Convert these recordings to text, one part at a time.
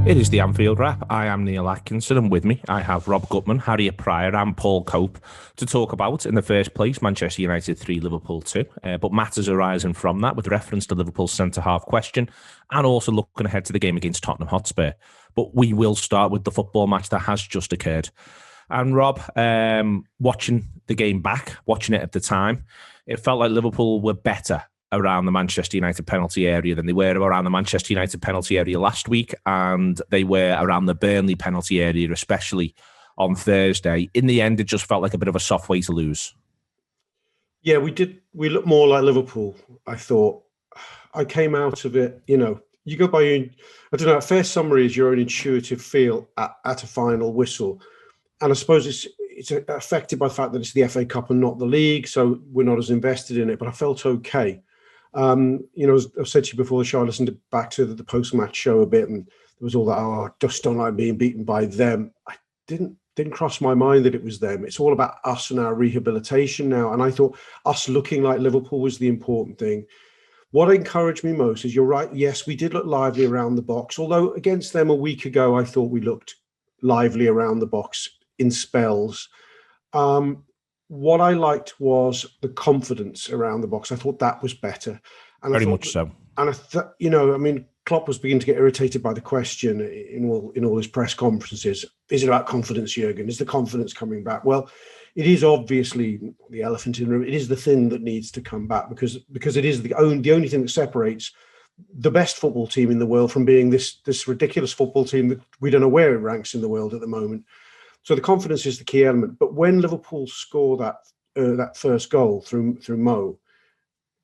It is the Anfield Wrap. I am Neil Atkinson, and with me I have Rob Gutmann, Harriet Pryor and Paul Cope to talk about, in the first place, Manchester United 3, Liverpool 2, but matters arising from that with reference to Liverpool's centre-half question and also looking ahead to the game against Tottenham Hotspur. But we will start with the football match that has just occurred. And Rob, watching the game back, watching it at the time, it felt like Liverpool were better around the Manchester United penalty area than they were around the Manchester United penalty area last week, and they were around the Burnley penalty area, especially on Thursday. In the end, it just felt like a bit of a soft way to lose. Yeah, we did. We looked more like Liverpool, I thought. I came out of it, you go by your, I don't know, a fair summary is your own intuitive feel at a final whistle. And I suppose it's affected by the fact that it's the FA Cup and not the league, so we're not as invested in it, but I felt okay. As I've said to you before the show, I listened back to the post-match show a bit, and there was all that, I just don't like being beaten by them. I didn't cross my mind that it was them. It's all about us and our rehabilitation now. And I thought us looking like Liverpool was the important thing. What encouraged me most is, you're right, yes, we did look lively around the box. Although against them a week ago, I thought we looked lively around the box in spells. What I liked was the confidence around the box. I thought that was better. And Very much so. And I thought, Klopp was beginning to get irritated by the question in all his press conferences. Is it about confidence, Jurgen? Is the confidence coming back? Well, it is obviously the elephant in the room. It is the thing that needs to come back because it is the only thing that separates the best football team in the world from being this ridiculous football team that we don't know where it ranks in the world at the moment. So the confidence is the key element. But when Liverpool score that first goal through Mo,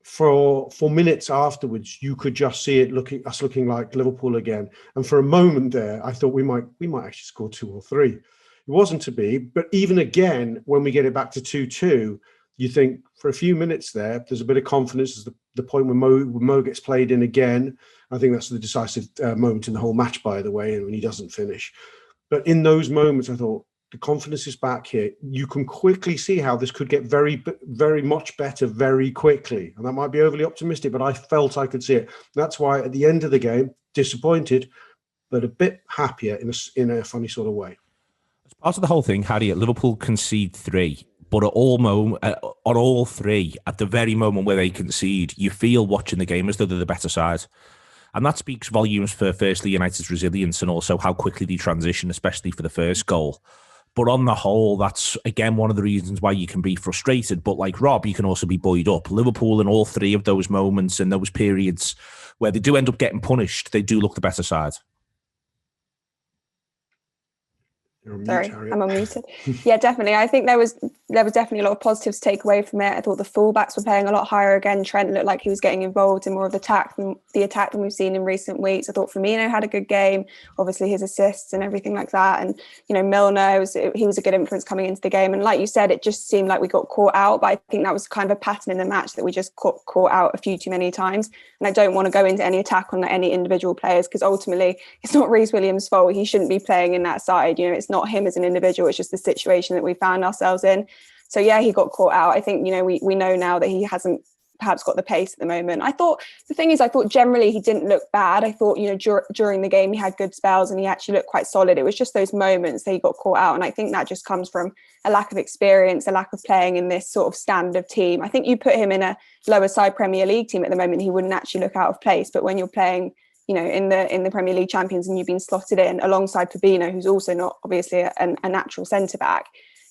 for minutes afterwards, you could just see it looking like Liverpool again. And for a moment there, I thought we might actually score 2 or 3. It wasn't to be. But even again, when we get it back to 2-2, you think for a few minutes there's a bit of confidence. There's the point when Mo gets played in again. I think that's the decisive moment in the whole match, by the way, and when he doesn't finish. But in those moments, I thought, the confidence is back here. You can quickly see how this could get very, very much better very quickly. And that might be overly optimistic, but I felt I could see it. That's why at the end of the game, disappointed, but a bit happier in a funny sort of way. As part of the whole thing, Harriet, Liverpool concede 3, but on all 3, at the very moment where they concede, you feel watching the game as though they're the better side. And that speaks volumes for, firstly, United's resilience and also how quickly they transition, especially for the first goal. But on the whole, that's, again, one of the reasons why you can be frustrated. But like Rob, you can also be buoyed up. Liverpool, in all 3 of those moments and those periods where they do end up getting punished, they do look the better side. Sorry, I'm unmuted. Yeah, definitely. I think there was definitely a lot of positives to take away from it. I thought the fullbacks were playing a lot higher again. Trent looked like he was getting involved in more of the attack than we've seen in recent weeks. I thought Firmino had a good game, obviously his assists and everything like that. And, Milner, he was a good influence coming into the game. And like you said, it just seemed like we got caught out. But I think that was kind of a pattern in the match that we just caught out a few too many times. And I don't want to go into any attack on any individual players because ultimately it's not Rhys Williams' fault. He shouldn't be playing in that side. It's not him as an individual, it's just the situation that we found ourselves in. So yeah, he got caught out. I think we know now that he hasn't perhaps got the pace at the moment. I thought generally he didn't look bad. I thought during the game he had good spells and he actually looked quite solid. It was just those moments that he got caught out, and I think that just comes from a lack of experience, a lack of playing in this sort of standard team. I think you put him in a lower side Premier League team at the moment, he wouldn't actually look out of place. But when you're playing in the Premier League champions and you've been slotted in alongside Firmino, who's also not obviously a natural centre back,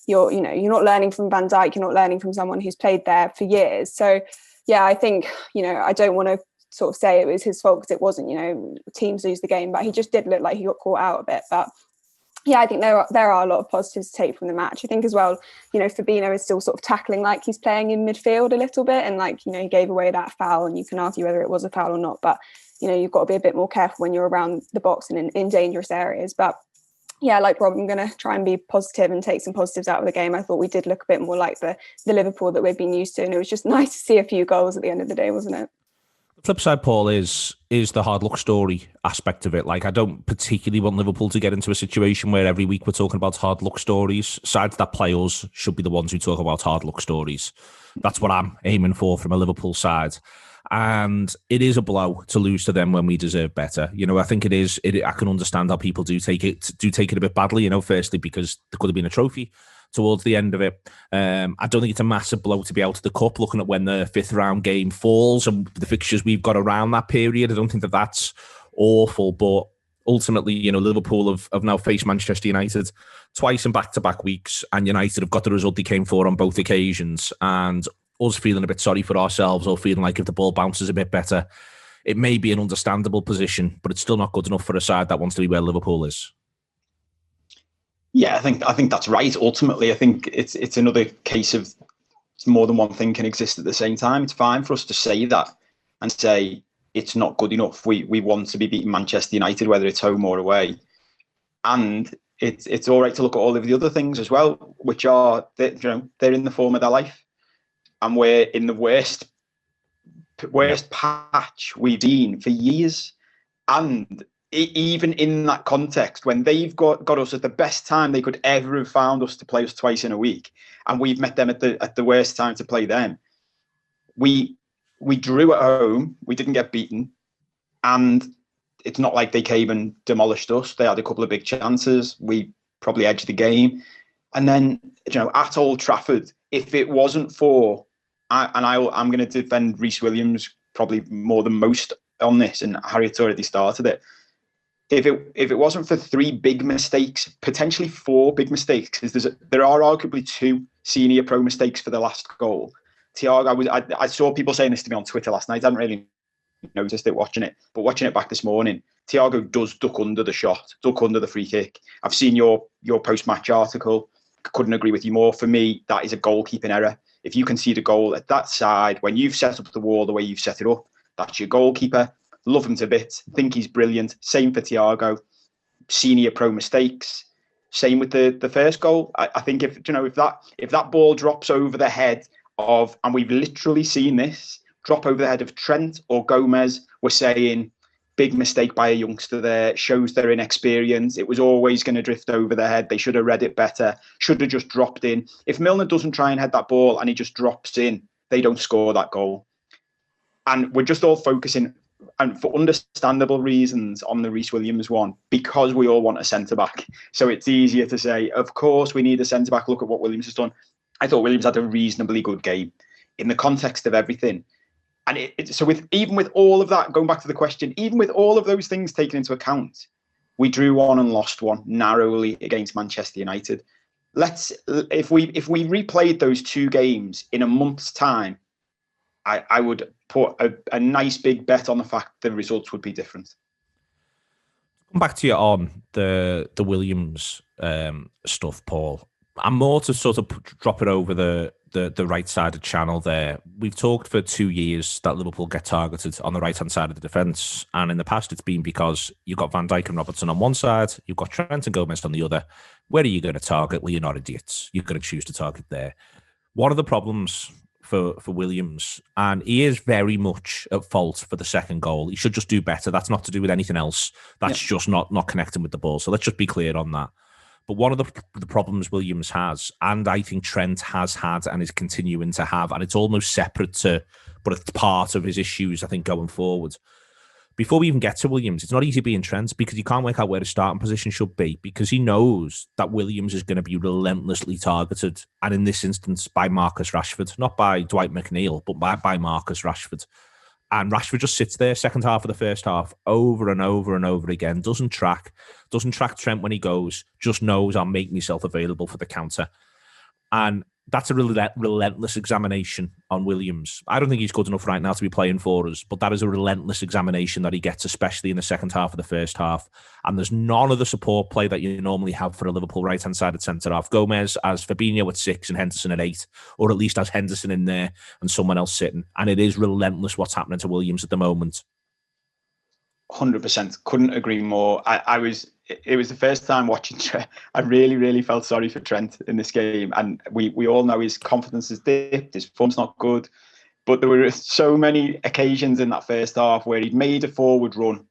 you're not learning from Van Dijk, you're not learning from someone who's played there for years. So yeah, I think I don't want to sort of say it was his fault because it wasn't. Teams lose the game, but he just did look like he got caught out a bit. But yeah, I think there are a lot of positives to take from the match. I think as well, Firmino is still sort of tackling like he's playing in midfield a little bit, and he gave away that foul, and you can argue whether it was a foul or not, but you've got to be a bit more careful when you're around the box and in dangerous areas. But yeah, like Rob, I'm going to try and be positive and take some positives out of the game. I thought we did look a bit more like the Liverpool that we've been used to, and it was just nice to see a few goals at the end of the day, wasn't it? The flip side, Paul, is the hard luck story aspect of it. I don't particularly want Liverpool to get into a situation where every week we're talking about hard luck stories. Sides that play us should be the ones who talk about hard luck stories. That's what I'm aiming for from a Liverpool side. And it is a blow to lose to them when we deserve better. You know, I think it is. I can understand how people do take it a bit badly. You know, firstly because there could have been a trophy towards the end of it. I don't think it's a massive blow to be out of the cup. Looking at when the 5th round game falls and the fixtures we've got around that period, I don't think that's awful. But ultimately, you know, Liverpool have now faced Manchester United twice in back-to-back weeks, and United have got the result they came for on both occasions. And us feeling a bit sorry for ourselves, or feeling like if the ball bounces a bit better, it may be an understandable position, but it's still not good enough for a side that wants to be where Liverpool is. Yeah, I think that's right. Ultimately, I think it's another case of more than one thing can exist at the same time. It's fine for us to say that and say it's not good enough. We want to be beating Manchester United, whether it's home or away, and it's all right to look at all of the other things as well, which are that, you know, they're in the form of their life. And we're in the worst patch we've been for years. And even in that context, when they've got us at the best time they could ever have found us to play us twice in a week, and we've met them at the worst time to play them, we drew at home, we didn't get beaten, and it's not like they came and demolished us. They had a couple of big chances. We probably edged the game. And then, you know, at Old Trafford, if it wasn't for... I'm going to defend Rhys Williams probably more than most on this, and Harriet's already started it. If it wasn't for 3 big mistakes, potentially 4 big mistakes, because there are arguably 2 senior pro mistakes for the last goal. Thiago, I saw people saying this to me on Twitter last night. I hadn't really noticed it watching it, but watching it back this morning, Thiago does duck under the shot, duck under the free kick. I've seen your post-match article. Couldn't agree with you more. For me, that is a goalkeeping error. If you concede a goal at that side, when you've set up the wall the way you've set it up, that's your goalkeeper. Love him to bits. Think he's brilliant. Same for Thiago. Senior pro mistakes. Same with the first goal. I think if that ball drops over the head of, and we've literally seen this drop over the head of Trent or Gomez, we're saying big mistake by a youngster there, shows their inexperience. It was always going to drift over their head. They should have read it better, should have just dropped in. If Milner doesn't try and head that ball and he just drops in, they don't score that goal. And we're just all focusing, and for understandable reasons, on the Rhys Williams one, because we all want a centre-back. So it's easier to say, of course, we need a centre-back. Look at what Williams has done. I thought Williams had a reasonably good game in the context of everything. And so even with all of that, going back to the question, even with all of those things taken into account, we drew 1 and lost 1 narrowly against Manchester United. If we replayed those 2 games in a month's time, I would put a nice big bet on the fact the results would be different. Come back to you on the Williams stuff, Paul. I'm more to sort of drop it over the right side of channel there. We've talked for 2 years that Liverpool get targeted on the right-hand side of the defence. And in the past, it's been because you've got Van Dijk and Robertson on one side, you've got Trent and Gomez on the other. Where are you going to target? Well, you're not idiots. You're going to choose to target there. What are the problems for Williams? And he is very much at fault for the second goal. He should just do better. That's not to do with anything else. That's just not connecting with the ball. So let's just be clear on that. But one of the problems Williams has, and I think Trent has had and is continuing to have, and it's almost separate to, but it's part of his issues, I think, going forward. Before we even get to Williams, it's not easy being Trent because you can't work out where the starting position should be, because he knows that Williams is going to be relentlessly targeted, and in this instance, by Marcus Rashford, not by Dwight McNeil, but by Marcus Rashford. And Rashford just sits there, second half of the first half, over and over and over again. Doesn't track Trent when he goes, just knows I'll make myself available for the counter. And that's a relentless examination on Williams. I don't think he's good enough right now to be playing for us, but that is a relentless examination that he gets, especially in the second half of the first half. And there's none of the support play that you normally have for a Liverpool right-hand sided centre-half. Gomez has Firmino at 6 and Henderson at 8, or at least has Henderson in there and someone else sitting. And it is relentless what's happening to Williams at the moment. 100%. Couldn't agree more. It was the first time watching Trent. I really, really felt sorry for Trent in this game. And we all know his confidence has dipped, his form's not good. But there were so many occasions in that first half where he'd made a forward run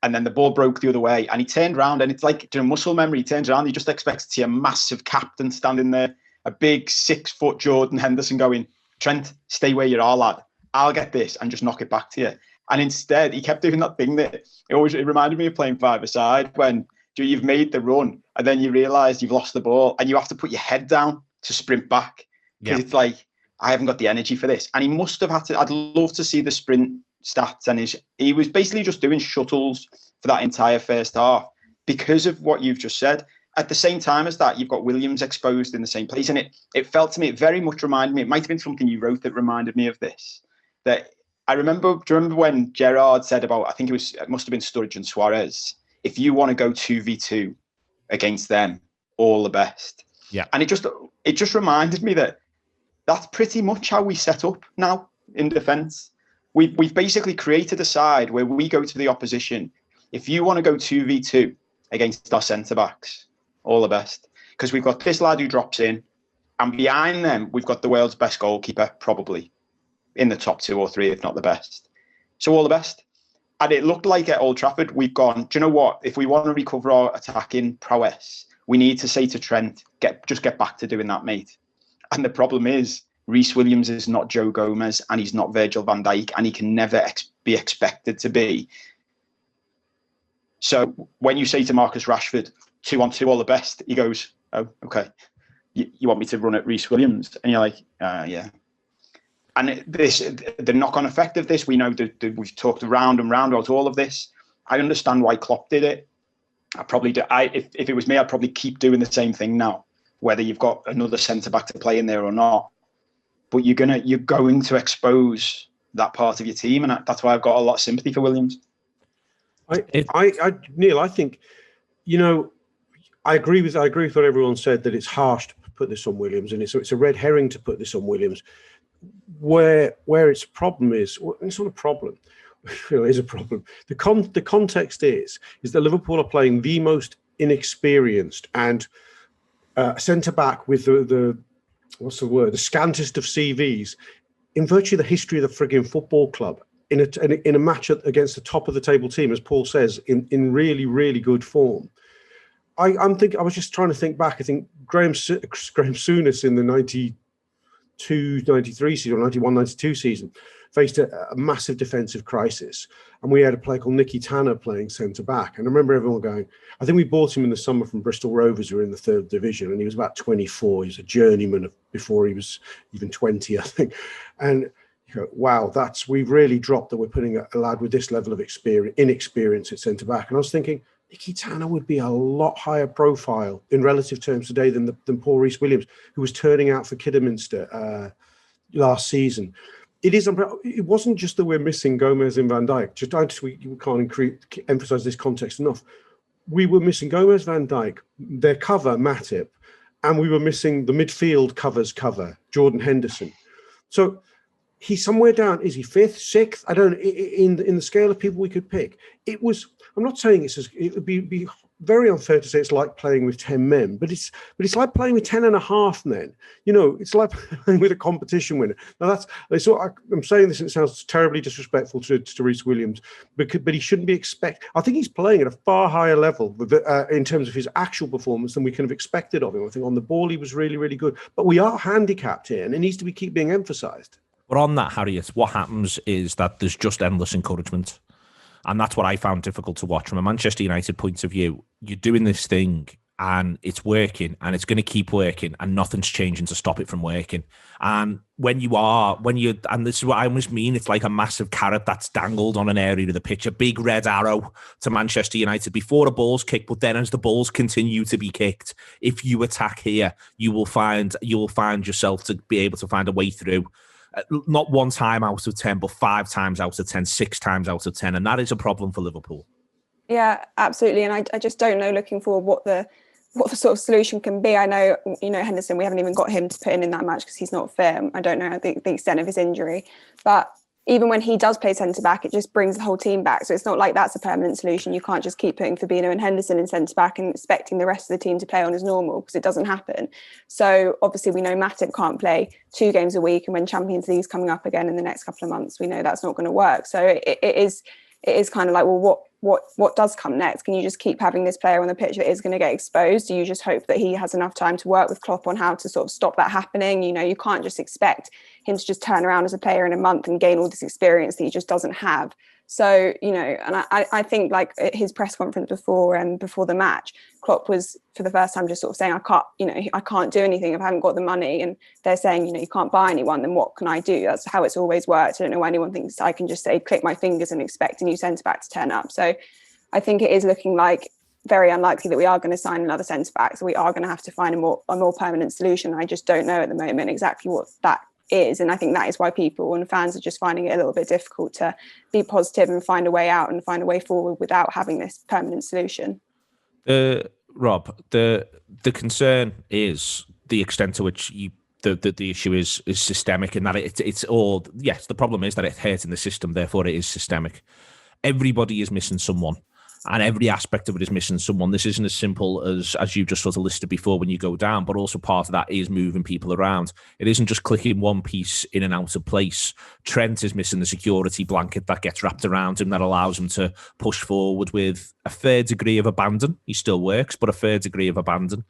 and then the ball broke the other way and he turned around, and it's like muscle memory. He turns around, he just expects to see a massive captain standing there, a big 6 foot Jordan Henderson going, Trent, stay where you are, lad. I'll get this and just knock it back to you. And instead, he kept doing that thing that it reminded me of playing five-a-side when you've made the run and then you realise you've lost the ball and you have to put your head down to sprint back. Because it's like, I haven't got the energy for this. And he must have had to, I'd love to see the sprint stats. And he was basically just doing shuttles for that entire first half because of what you've just said. At the same time as that, you've got Williams exposed in the same place. And it felt to me, it very much reminded me, it might have been something you wrote that reminded me of this. That I remember, do you remember when Gerrard said about, I think it must have been Sturridge and Suarez, if you want to go 2v2 against them, all the best. Yeah. And it just reminded me that that's pretty much how we set up now in defence. We've basically created a side where we go to the opposition. If you want to go 2v2 against our centre-backs, all the best. Because we've got this lad who drops in, and behind them, we've got the world's best goalkeeper, probably in the top 2 or 3, if not the best. So all the best. And it looked like at Old Trafford, we've gone, do you know what? If we want to recover our attacking prowess, we need to say to Trent, just get back to doing that, mate. And the problem is, Rhys Williams is not Joe Gomez and he's not Virgil van Dijk and he can never be expected to be. So when you say to Marcus Rashford, 2-on-2, all the best, he goes, oh, okay. You want me to run at Rhys Williams? And you're like, yeah. And the knock-on effect of this, we know that we've talked round and round about all of this. I understand why Klopp did it. I probably do. If it was me, I'd probably keep doing the same thing now, whether you've got another centre-back to play in there or not. But you're going to expose that part of your team, and that's why I've got a lot of sympathy for Williams. Neil, I think, I agree with what everyone said, that it's harsh to put this on Williams, and it's a red herring to put this on Williams. Where its problem is, well, it's not a problem. It is a problem. The context is that Liverpool are playing the most inexperienced and centre back with the scantest of CVs in virtue of the history of the frigging football club in a match against the top of the table team, as Paul says, in really, really good form. I was just trying to think back. I think Graham Souness in the 92-93 season, or 91-92 season, faced a massive defensive crisis, and we had a player called Nicky Tanner playing centre back. And I remember everyone going, I think we bought him in the summer from Bristol Rovers, who were in the 3rd division, and he was about 24. He was a journeyman before he was even 20, I think. And you go, wow, we've really dropped that we're putting a lad with this level of inexperience at centre back. And I was thinking, Nicky Tanner would be a lot higher profile in relative terms today than Paul Rhys Williams, who was turning out for Kidderminster last season. It wasn't just that we're missing Gomez and Van Dijk. We can't emphasise this context enough. We were missing Gomez, Van Dijk, their cover, Matip, and we were missing the midfield cover, Jordan Henderson. So he's somewhere down. Is he 5th, 6th? I don't know. In the scale of people we could pick, it was. I'm not saying it would be very unfair to say it's like playing with 10 men, but it's like playing with 10 and a half men. It's like playing with a competition winner. Now I'm saying this and it sounds terribly disrespectful to Rhys Williams, but he shouldn't be I think he's playing at a far higher level in terms of his actual performance than we can have expected of him. I think on the ball he was really, really good, but we are handicapped here, and it needs to keep being emphasised. But on that, Harriet, what happens is that there's just endless encouragement. And that's what I found difficult to watch from a Manchester United point of view. You're doing this thing and it's working and it's going to keep working and nothing's changing to stop it from working. And and this is what I almost mean, it's like a massive carrot that's dangled on an area of the pitch, a big red arrow to Manchester United before a ball's kicked, but then as the balls continue to be kicked, if you attack here, you will find yourself to be able to find a way through. Not 1 time out of 10, but 5 times out of 10, 6 times out of 10. And that is a problem for Liverpool. Yeah, absolutely. And I just don't know, looking forward, what the sort of solution can be. I know, Henderson, we haven't even got him to put in that match because he's not fit. I don't know the extent of his injury. But even when he does play centre-back, it just brings the whole team back. So it's not like that's a permanent solution. You can't just keep putting Firmino and Henderson in centre-back and expecting the rest of the team to play on as normal, because it doesn't happen. So obviously we know Matip can't play 2 games a week, and when Champions League's coming up again in the next couple of months, we know that's not going to work. So it is kind of like, well, what does come next? Can you just keep having this player on the pitch that is going to get exposed? Do you just hope that he has enough time to work with Klopp on how to sort of stop that happening? You know, you can't just expect him to just turn around as a player in a month and gain all this experience that he just doesn't have. So, you know, and I think like at his press conference before the match, Klopp was for the first time just sort of saying, I can't do anything if I haven't got the money. And they're saying, you know, you can't buy anyone, then what can I do? That's how it's always worked. I don't know why anyone thinks I can just say, click my fingers and expect a new centre-back to turn up. So I think it is looking like very unlikely that we are going to sign another centre-back. So we are going to have to find a more permanent solution. I just don't know at the moment exactly what that is, and I think that is why people and fans are just finding it a little bit difficult to be positive and find a way out and find a way forward without having this permanent solution. Rob, the concern is the extent to which the issue is systemic, and that it's all, yes, the problem is that it's hurting the system, therefore it is systemic. Everybody is missing someone, and every aspect of it is missing someone. This isn't as simple as you just sort of listed before when you go down, but also part of that is moving people around. It isn't just clicking one piece in and out of place. Trent is missing the security blanket that gets wrapped around him that allows him to push forward with a fair degree of abandon. He still works, but a fair degree of abandon.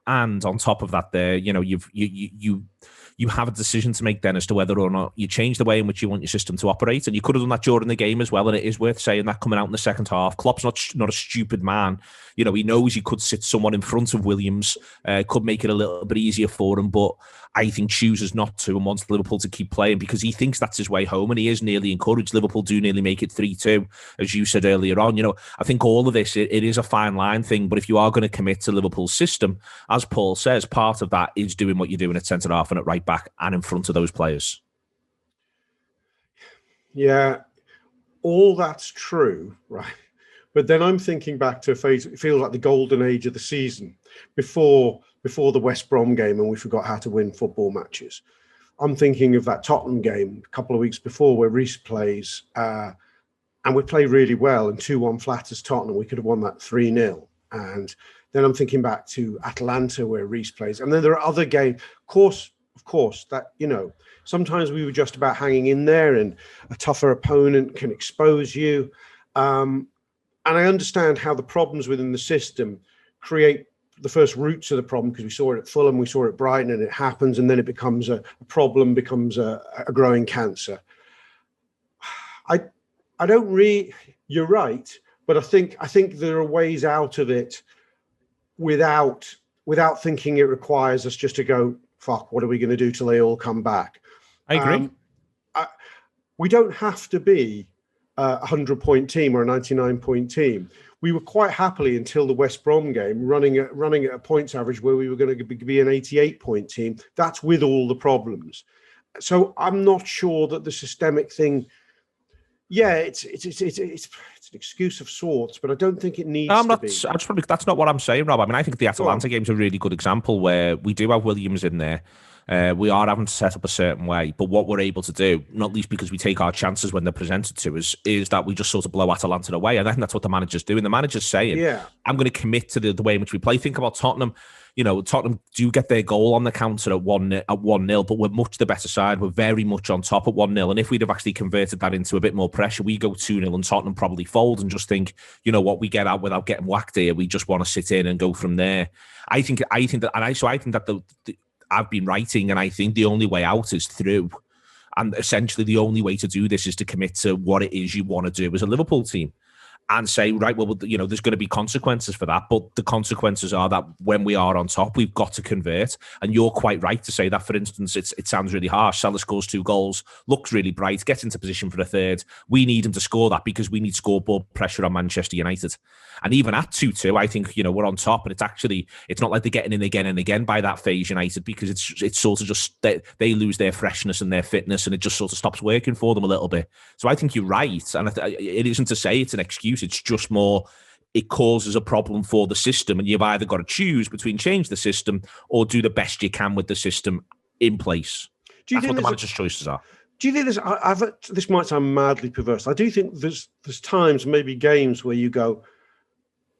And on top of that, there, you know, you have a decision to make then as to whether or not you change the way in which you want your system to operate. And you could have done that during the game as well. And it is worth saying that coming out in the second half. Klopp's not a stupid man. You know, he knows he could sit someone in front of Williams, could make it a little bit easier for him. But I think chooses not to and wants Liverpool to keep playing because he thinks that's his way home. And he is nearly encouraged. Liverpool do nearly make it 3-2, as you said earlier on. You know, I think all of this, it is a fine line thing. But if you are going to commit to Liverpool's system, as Paul says, part of that is doing what you're doing at centre-half and at right-back and in front of those players. Yeah, all that's true, right? But then I'm thinking back to a phase, it feels like the golden age of the season, before the West Brom game and we forgot how to win football matches. I'm thinking of that Tottenham game a couple of weeks before where Rhys plays and we play really well and 2-1 flatters Tottenham. We could have won that 3-0. And then I'm thinking back to Atalanta where Rhys plays. And then there are other games, of course, that, you know, sometimes we were just about hanging in there and a tougher opponent can expose you. And I understand how the problems within the system create the first roots of the problem, because we saw it at Fulham, we saw it at Brighton, and it happens, and then it becomes a problem, becomes a growing cancer. I don't really, you're right, but I think there are ways out of it without thinking it requires us just to go, fuck, what are we going to do till they all come back? I agree. We don't have to be a 100-point team or a 99-point team. We were quite happily until the West Brom game running at a points average where we were going to be an 88-point team. That's with all the problems. So I'm not sure that the systemic thing. Yeah, it's an excuse of sorts, but I don't think it needs to be. That's not what I'm saying, Rob. I mean, I think the Atalanta game's a really good example where we do have Williams in there. We are having to set up a certain way, but what we're able to do, not least because we take our chances when they're presented to us, is that we just sort of blow Atalanta away. And I think that's what the manager's doing. The manager's saying, I'm going to commit to the way in which we play. Think about Tottenham. You know, Tottenham do get their goal on the counter at 1-0, but we're much the better side. We're very much on top at 1-0. And if we'd have actually converted that into a bit more pressure, we go 2-0 and Tottenham probably fold and just think, you know what, we get out without getting whacked here. We just want to sit in and go from there. I think that I've been writing, and I think the only way out is through. And essentially the only way to do this is to commit to what it is you want to do as a Liverpool team. And say, right, well, you know, there's going to be consequences for that. But the consequences are that when we are on top, we've got to convert. And you're quite right to say that, for instance, it sounds really harsh. Salah scores 2 goals, looks really bright, gets into position for a third. We need him to score that because we need scoreboard pressure on Manchester United. And even at 2-2, I think, you know, we're on top. And it's not like they're getting in again and again by that phase, United, because it's sort of just, they lose their freshness and their fitness and it just sort of stops working for them a little bit. So I think you're right. And it isn't to say it's an excuse. It's just more, it causes a problem for the system. And you've either got to choose between change the system or do the best you can with the system in place. That's what the manager's choices are. Do you think this might sound madly perverse. I do think there's times, maybe games, where you go,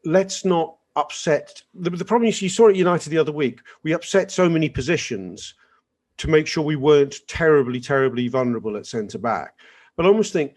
let's not upset. The problem is, you saw at United the other week, we upset so many positions to make sure we weren't terribly, terribly vulnerable at centre-back. But I almost think,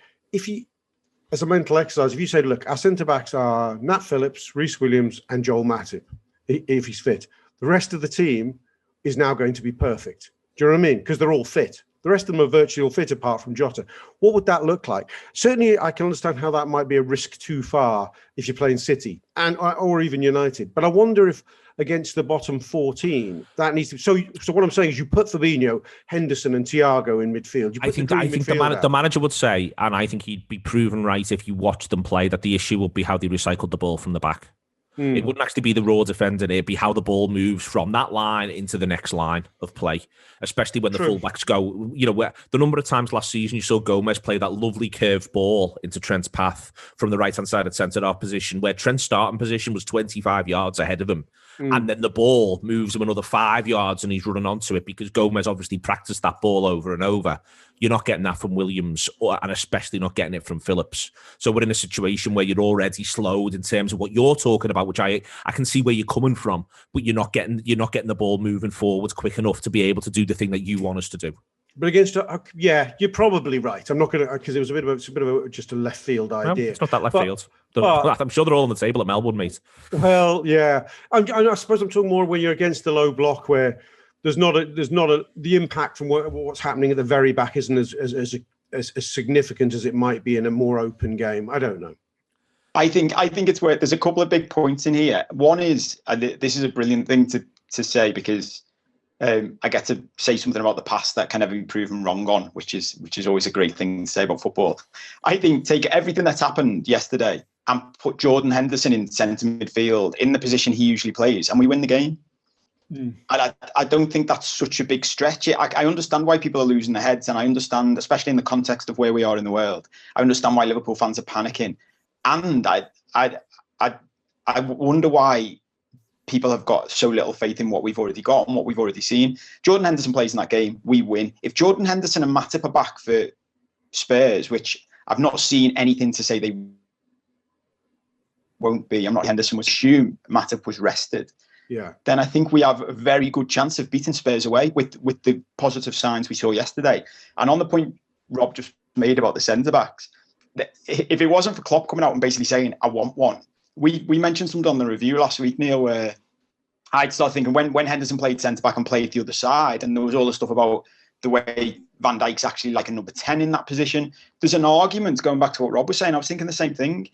as a mental exercise, if you say, look, our centre-backs are Nat Phillips, Rhys Williams and Joel Matip, if he's fit. The rest of the team is now going to be perfect. Do you know what I mean? Because they're all fit. The rest of them are virtually all fit apart from Jota. What would that look like? Certainly, I can understand how that might be a risk too far if you're playing City or even United. But I wonder if against the bottom 14, that needs to be... So what I'm saying is you put Firmino, Henderson and Thiago in midfield. I think the manager would say, and I think he'd be proven right if you watch them play, that the issue would be how they recycled the ball from the back. It wouldn't actually be the raw defender. It'd be how the ball moves from that line into the next line of play, especially when the fullbacks go. Where the number of times last season you saw Gomez play that lovely curved ball into Trent's path from the right-hand side of centre-half position, where Trent's starting position was 25 yards ahead of him. And then the ball moves him another 5 yards and he's running onto it because Gomez obviously practiced that ball over and over. You're not getting that from Williams and especially not getting it from Phillips. So we're in a situation where you're already slowed in terms of what you're talking about, which I can see where you're coming from, but you're not getting the ball moving forwards quick enough to be able to do the thing that you want us to do. But against, you're probably right. I'm not going to, because it was a bit of just a left field idea. No, it's not that left field. I'm sure they're all on the table at Melbourne, mate. Well, yeah. I suppose I'm talking more when you're against the low block where there's not the impact from what's happening at the very back isn't as significant as it might be in a more open game. I don't know. I think it's where there's a couple of big points in here. One is, and this is a brilliant thing to say because I get to say something about the past that can never be proven wrong on, which is always a great thing to say about football. I think take everything that's happened yesterday and put Jordan Henderson in centre midfield in the position he usually plays, and we win the game. And I don't think that's such a big stretch. I understand why people are losing their heads, and I understand, especially in the context of where we are in the world, I understand why Liverpool fans are panicking, and I wonder why people have got so little faith in what we've already got and what we've already seen. Jordan Henderson plays in that game, we win. If Jordan Henderson and Matip are back for Spurs, which I've not seen anything to say they won't be, Henderson was assumed Matip was rested. Yeah. Then I think we have a very good chance of beating Spurs away with the positive signs we saw yesterday. And on the point Rob just made about the centre-backs, if it wasn't for Klopp coming out and basically saying, I want one, we mentioned something on the review last week, Neil, where I'd start thinking when Henderson played centre-back and played the other side, and there was all the stuff about the way Van Dijk's actually like a number 10 in that position. There's an argument, going back to what Rob was saying, I was thinking the same thing,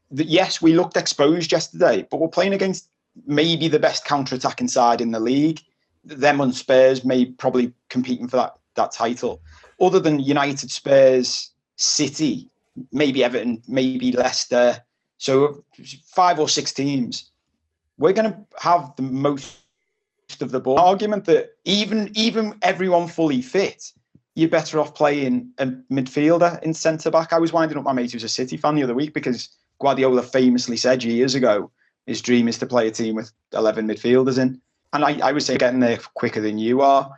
that yes, we looked exposed yesterday, but we're playing against maybe the best counter-attacking side in the league. Them and Spurs probably competing for that title. Other than United, Spurs, City, maybe Everton, maybe Leicester, so 5 or 6 teams, we're going to have the most of the ball. Argument that even everyone fully fit, you're better off playing a midfielder in centre-back. I was winding up my mate who's a City fan the other week because Guardiola famously said years ago his dream is to play a team with 11 midfielders in. And I would say getting there quicker than you are.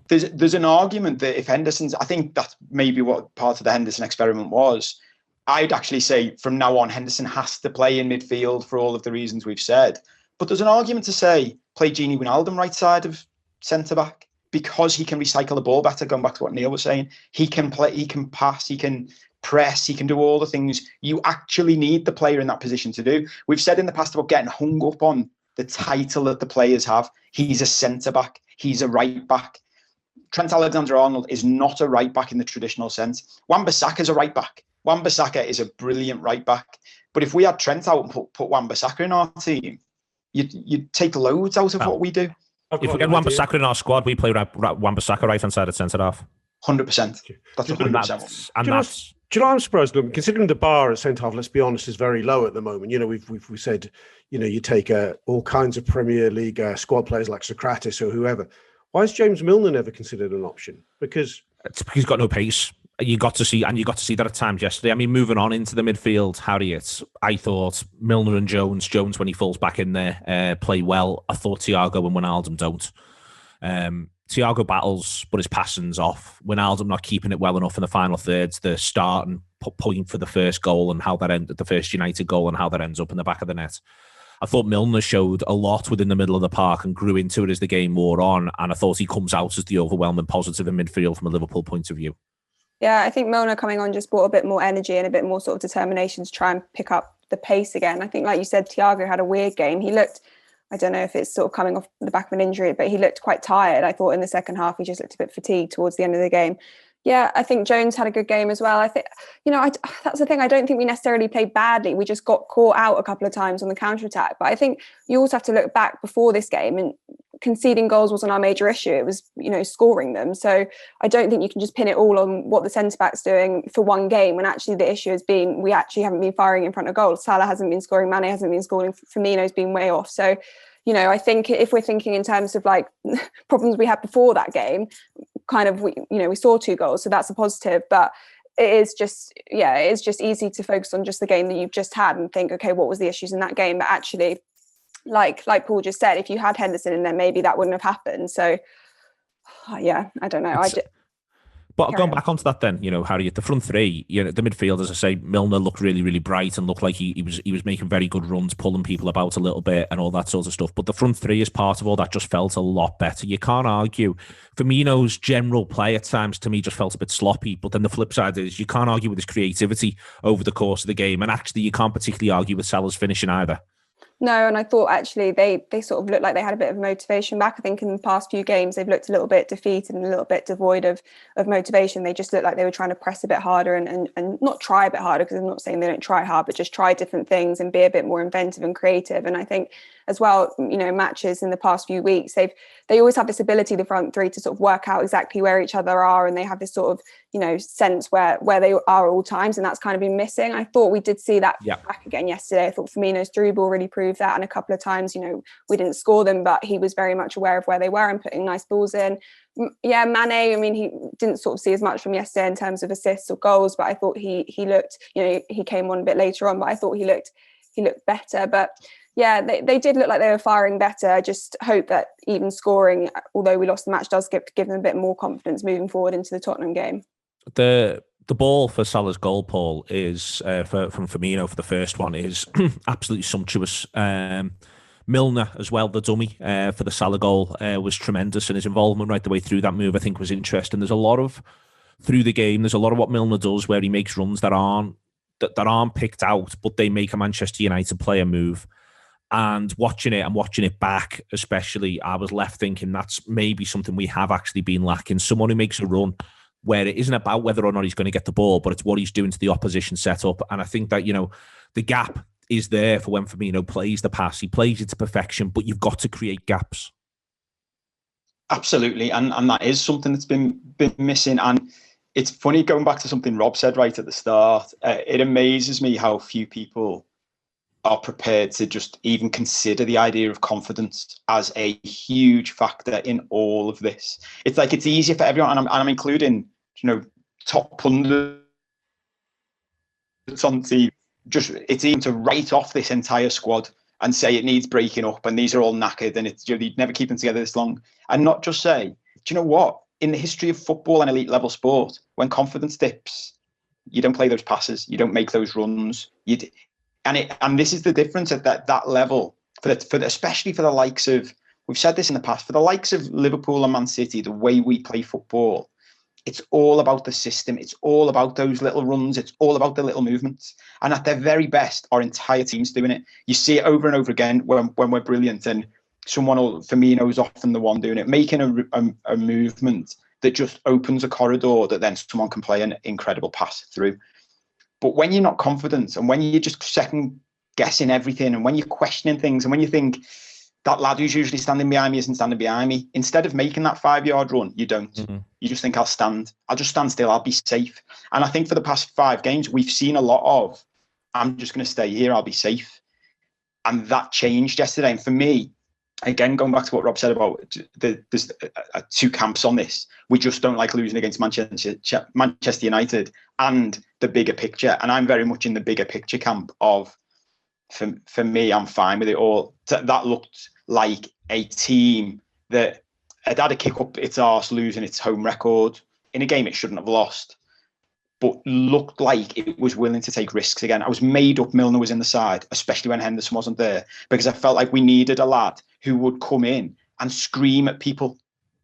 There's an argument that if Henderson's, I think that's maybe what part of the Henderson experiment was. I'd actually say from now on, Henderson has to play in midfield for all of the reasons we've said. But there's an argument to say, play Wijnaldum right side of centre-back because he can recycle the ball better, going back to what Neil was saying. He can play, he can pass, he can press, he can do all the things you actually need the player in that position to do. We've said in the past about getting hung up on the title that the players have. He's a centre-back. He's a right-back. Trent Alexander-Arnold is not a right-back in the traditional sense. Wan-Bissaka is a right-back. Wan-Bissaka is a brilliant right-back. But if we had Trent out and put Wan-Bissaka in our team, you'd take loads out of what we do. If we get Wan-Bissaka in our squad, we play Wan-Bissaka right-hand side at centre-half. 100%. That's 100%. And that's... Do you know what I'm surprised? Considering the bar at centre-half, let's be honest, is very low at the moment. We've said, you take all kinds of Premier League squad players like Socrates or whoever. Why is James Milner never considered an option? Because he's got no pace. You got to see that at times yesterday. I mean, moving on into the midfield, Harriet, I thought Milner and Jones when he falls back in there, play well. I thought Thiago and Wijnaldum don't. Thiago battles, but his passing's off. Wijnaldum not keeping it well enough in the final thirds. The start and point for the first goal and how that ended, the first United goal and how that ends up in the back of the net. I thought Milner showed a lot within the middle of the park and grew into it as the game wore on. And I thought he comes out as the overwhelming positive in midfield from a Liverpool point of view. Yeah, I think Milner coming on just brought a bit more energy and a bit more sort of determination to try and pick up the pace again. I think, like you said, Thiago had a weird game. He looked, I don't know if it's sort of coming off the back of an injury, but he looked quite tired. I thought in the second half, he just looked a bit fatigued towards the end of the game. Yeah, I think Jones had a good game as well. I think, that's the thing. I don't think we necessarily played badly. We just got caught out a couple of times on the counter-attack. But I think you also have to look back before this game, and conceding goals wasn't our major issue. It was, scoring them. So I don't think you can just pin it all on what the centre-back's doing for one game, when actually the issue has been we actually haven't been firing in front of goals. Salah hasn't been scoring, Mane hasn't been scoring, Firmino's been way off. So, I think if we're thinking in terms of like problems we had before that game, kind of, we saw 2 goals, so that's a positive. But it is just easy to focus on just the game that you've just had and think, okay, what was the issues in that game? But actually, like Paul just said, if you had Henderson in there, maybe that wouldn't have happened. So, yeah, I don't know. But going back onto that then, Harriet, the front three, the midfield, as I say, Milner looked really, really bright and looked like he was making very good runs, pulling people about a little bit and all that sort of stuff. But the front three, as part of all that, just felt a lot better. You can't argue. Firmino's general play at times, to me, just felt a bit sloppy. But then the flip side is you can't argue with his creativity over the course of the game. And actually, you can't particularly argue with Salah's finishing either. No, and I thought actually they sort of looked like they had a bit of motivation back. I think in the past few games they've looked a little bit defeated and a little bit devoid of motivation. They just looked like they were trying to press a bit harder and not try a bit harder, because I'm not saying they don't try hard, but just try different things and be a bit more inventive and creative. And I think as well, matches in the past few weeks, they always have this ability, the front three, to sort of work out exactly where each other are, and they have this sort of sense where they are at all times, and that's kind of been missing. I thought we did see that back again yesterday. I thought Firmino's through ball really proved that, and a couple of times we didn't score them, but he was very much aware of where they were and putting nice balls in. Yeah, Mane, I mean, he didn't sort of see as much from yesterday in terms of assists or goals, but I thought he looked, he came on a bit later on, but I thought he looked better. But yeah, they did look like they were firing better. I just hope that even scoring, although we lost the match, does give them a bit more confidence moving forward into the Tottenham game. The ball for Salah's goal, Paul, is from Firmino for the first one, is absolutely sumptuous. Milner as well, the dummy for the Salah goal, was tremendous, and his involvement right the way through that move, I think, was interesting. There's a lot of, through the game, there's a lot of what Milner does where he makes runs that aren't picked out, but they make a Manchester United player move. And watching it back, especially, I was left thinking that's maybe something we have actually been lacking. Someone who makes a run where it isn't about whether or not he's going to get the ball, but it's what he's doing to the opposition setup. And I think that, the gap is there for when Firmino plays the pass. He plays it to perfection, but you've got to create gaps. Absolutely. And that is something that's been missing. And it's funny, going back to something Rob said right at the start, it amazes me how few people are prepared to just even consider the idea of confidence as a huge factor in all of this. It's like it's easier for everyone, and I'm including, top pundits on TV. Just it's easy to write off this entire squad and say it needs breaking up, and these are all knackered, and it's you'd never keep them together this long, and not just say, do you know what? In the history of football and elite level sport, when confidence dips, you don't play those passes, you don't make those runs, And this is the difference at that level, especially for the likes of, we've said this in the past, for the likes of Liverpool and Man City, the way we play football, it's all about the system. It's all about those little runs. It's all about the little movements. And at their very best, our entire team's doing it. You see it over and over again when we're brilliant, and Firmino is often the one doing it, making a movement that just opens a corridor that then someone can play an incredible pass through. But when you're not confident, and when you're just second guessing everything, and when you're questioning things, and when you think that lad who's usually standing behind me isn't standing behind me, instead of making that 5-yard run, you don't. Mm-hmm. You just think, I'll just stand still, I'll be safe. And I think for the past 5 games, we've seen a lot of, I'm just going to stay here, I'll be safe. And that changed yesterday. And for me, again, going back to what Rob said about there's 2 camps on this. We just don't like losing against Manchester United and the bigger picture. And I'm very much in the bigger picture camp of, for me, I'm fine with it all. That looked like a team that had a kick up its arse, losing its home record in a game it shouldn't have lost, but looked like it was willing to take risks again. I was made up Milner was in the side, especially when Henderson wasn't there, because I felt like we needed a lad who would come in and scream at people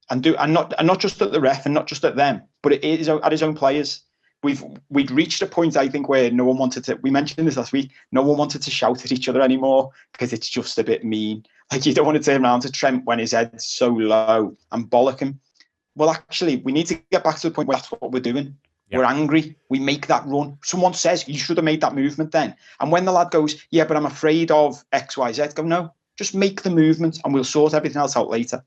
and not just at the ref and not just at them, but it is at his own players. we'd reached a point, I think, where no one wanted to. We mentioned this last week. No one wanted to shout at each other anymore because it's just a bit mean. Like, you don't want to turn around to Trent when his head's so low and bollock him. Well, actually, we need to get back to the point where that's what we're doing. Yep. We're angry. We make that run. Someone says, you should have made that movement then. And when the lad goes, yeah, but I'm afraid of X, Y, Z, go, no, just make the movement and we'll sort everything else out later.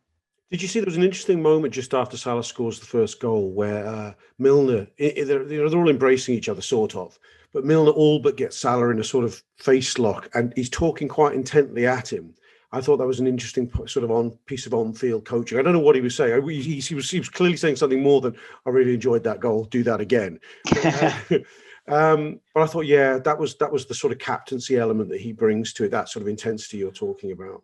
Did you see there was an interesting moment just after Salah scores the first goal where Milner, they're all embracing each other, sort of, but Milner all but gets Salah in a sort of face lock and he's talking quite intently at him. I thought that was an interesting sort of piece of on-field coaching. I don't know what he was saying. He was clearly saying something more than, I really enjoyed that goal, do that again. But I thought, yeah, that was the sort of captaincy element that he brings to it, that sort of intensity you're talking about.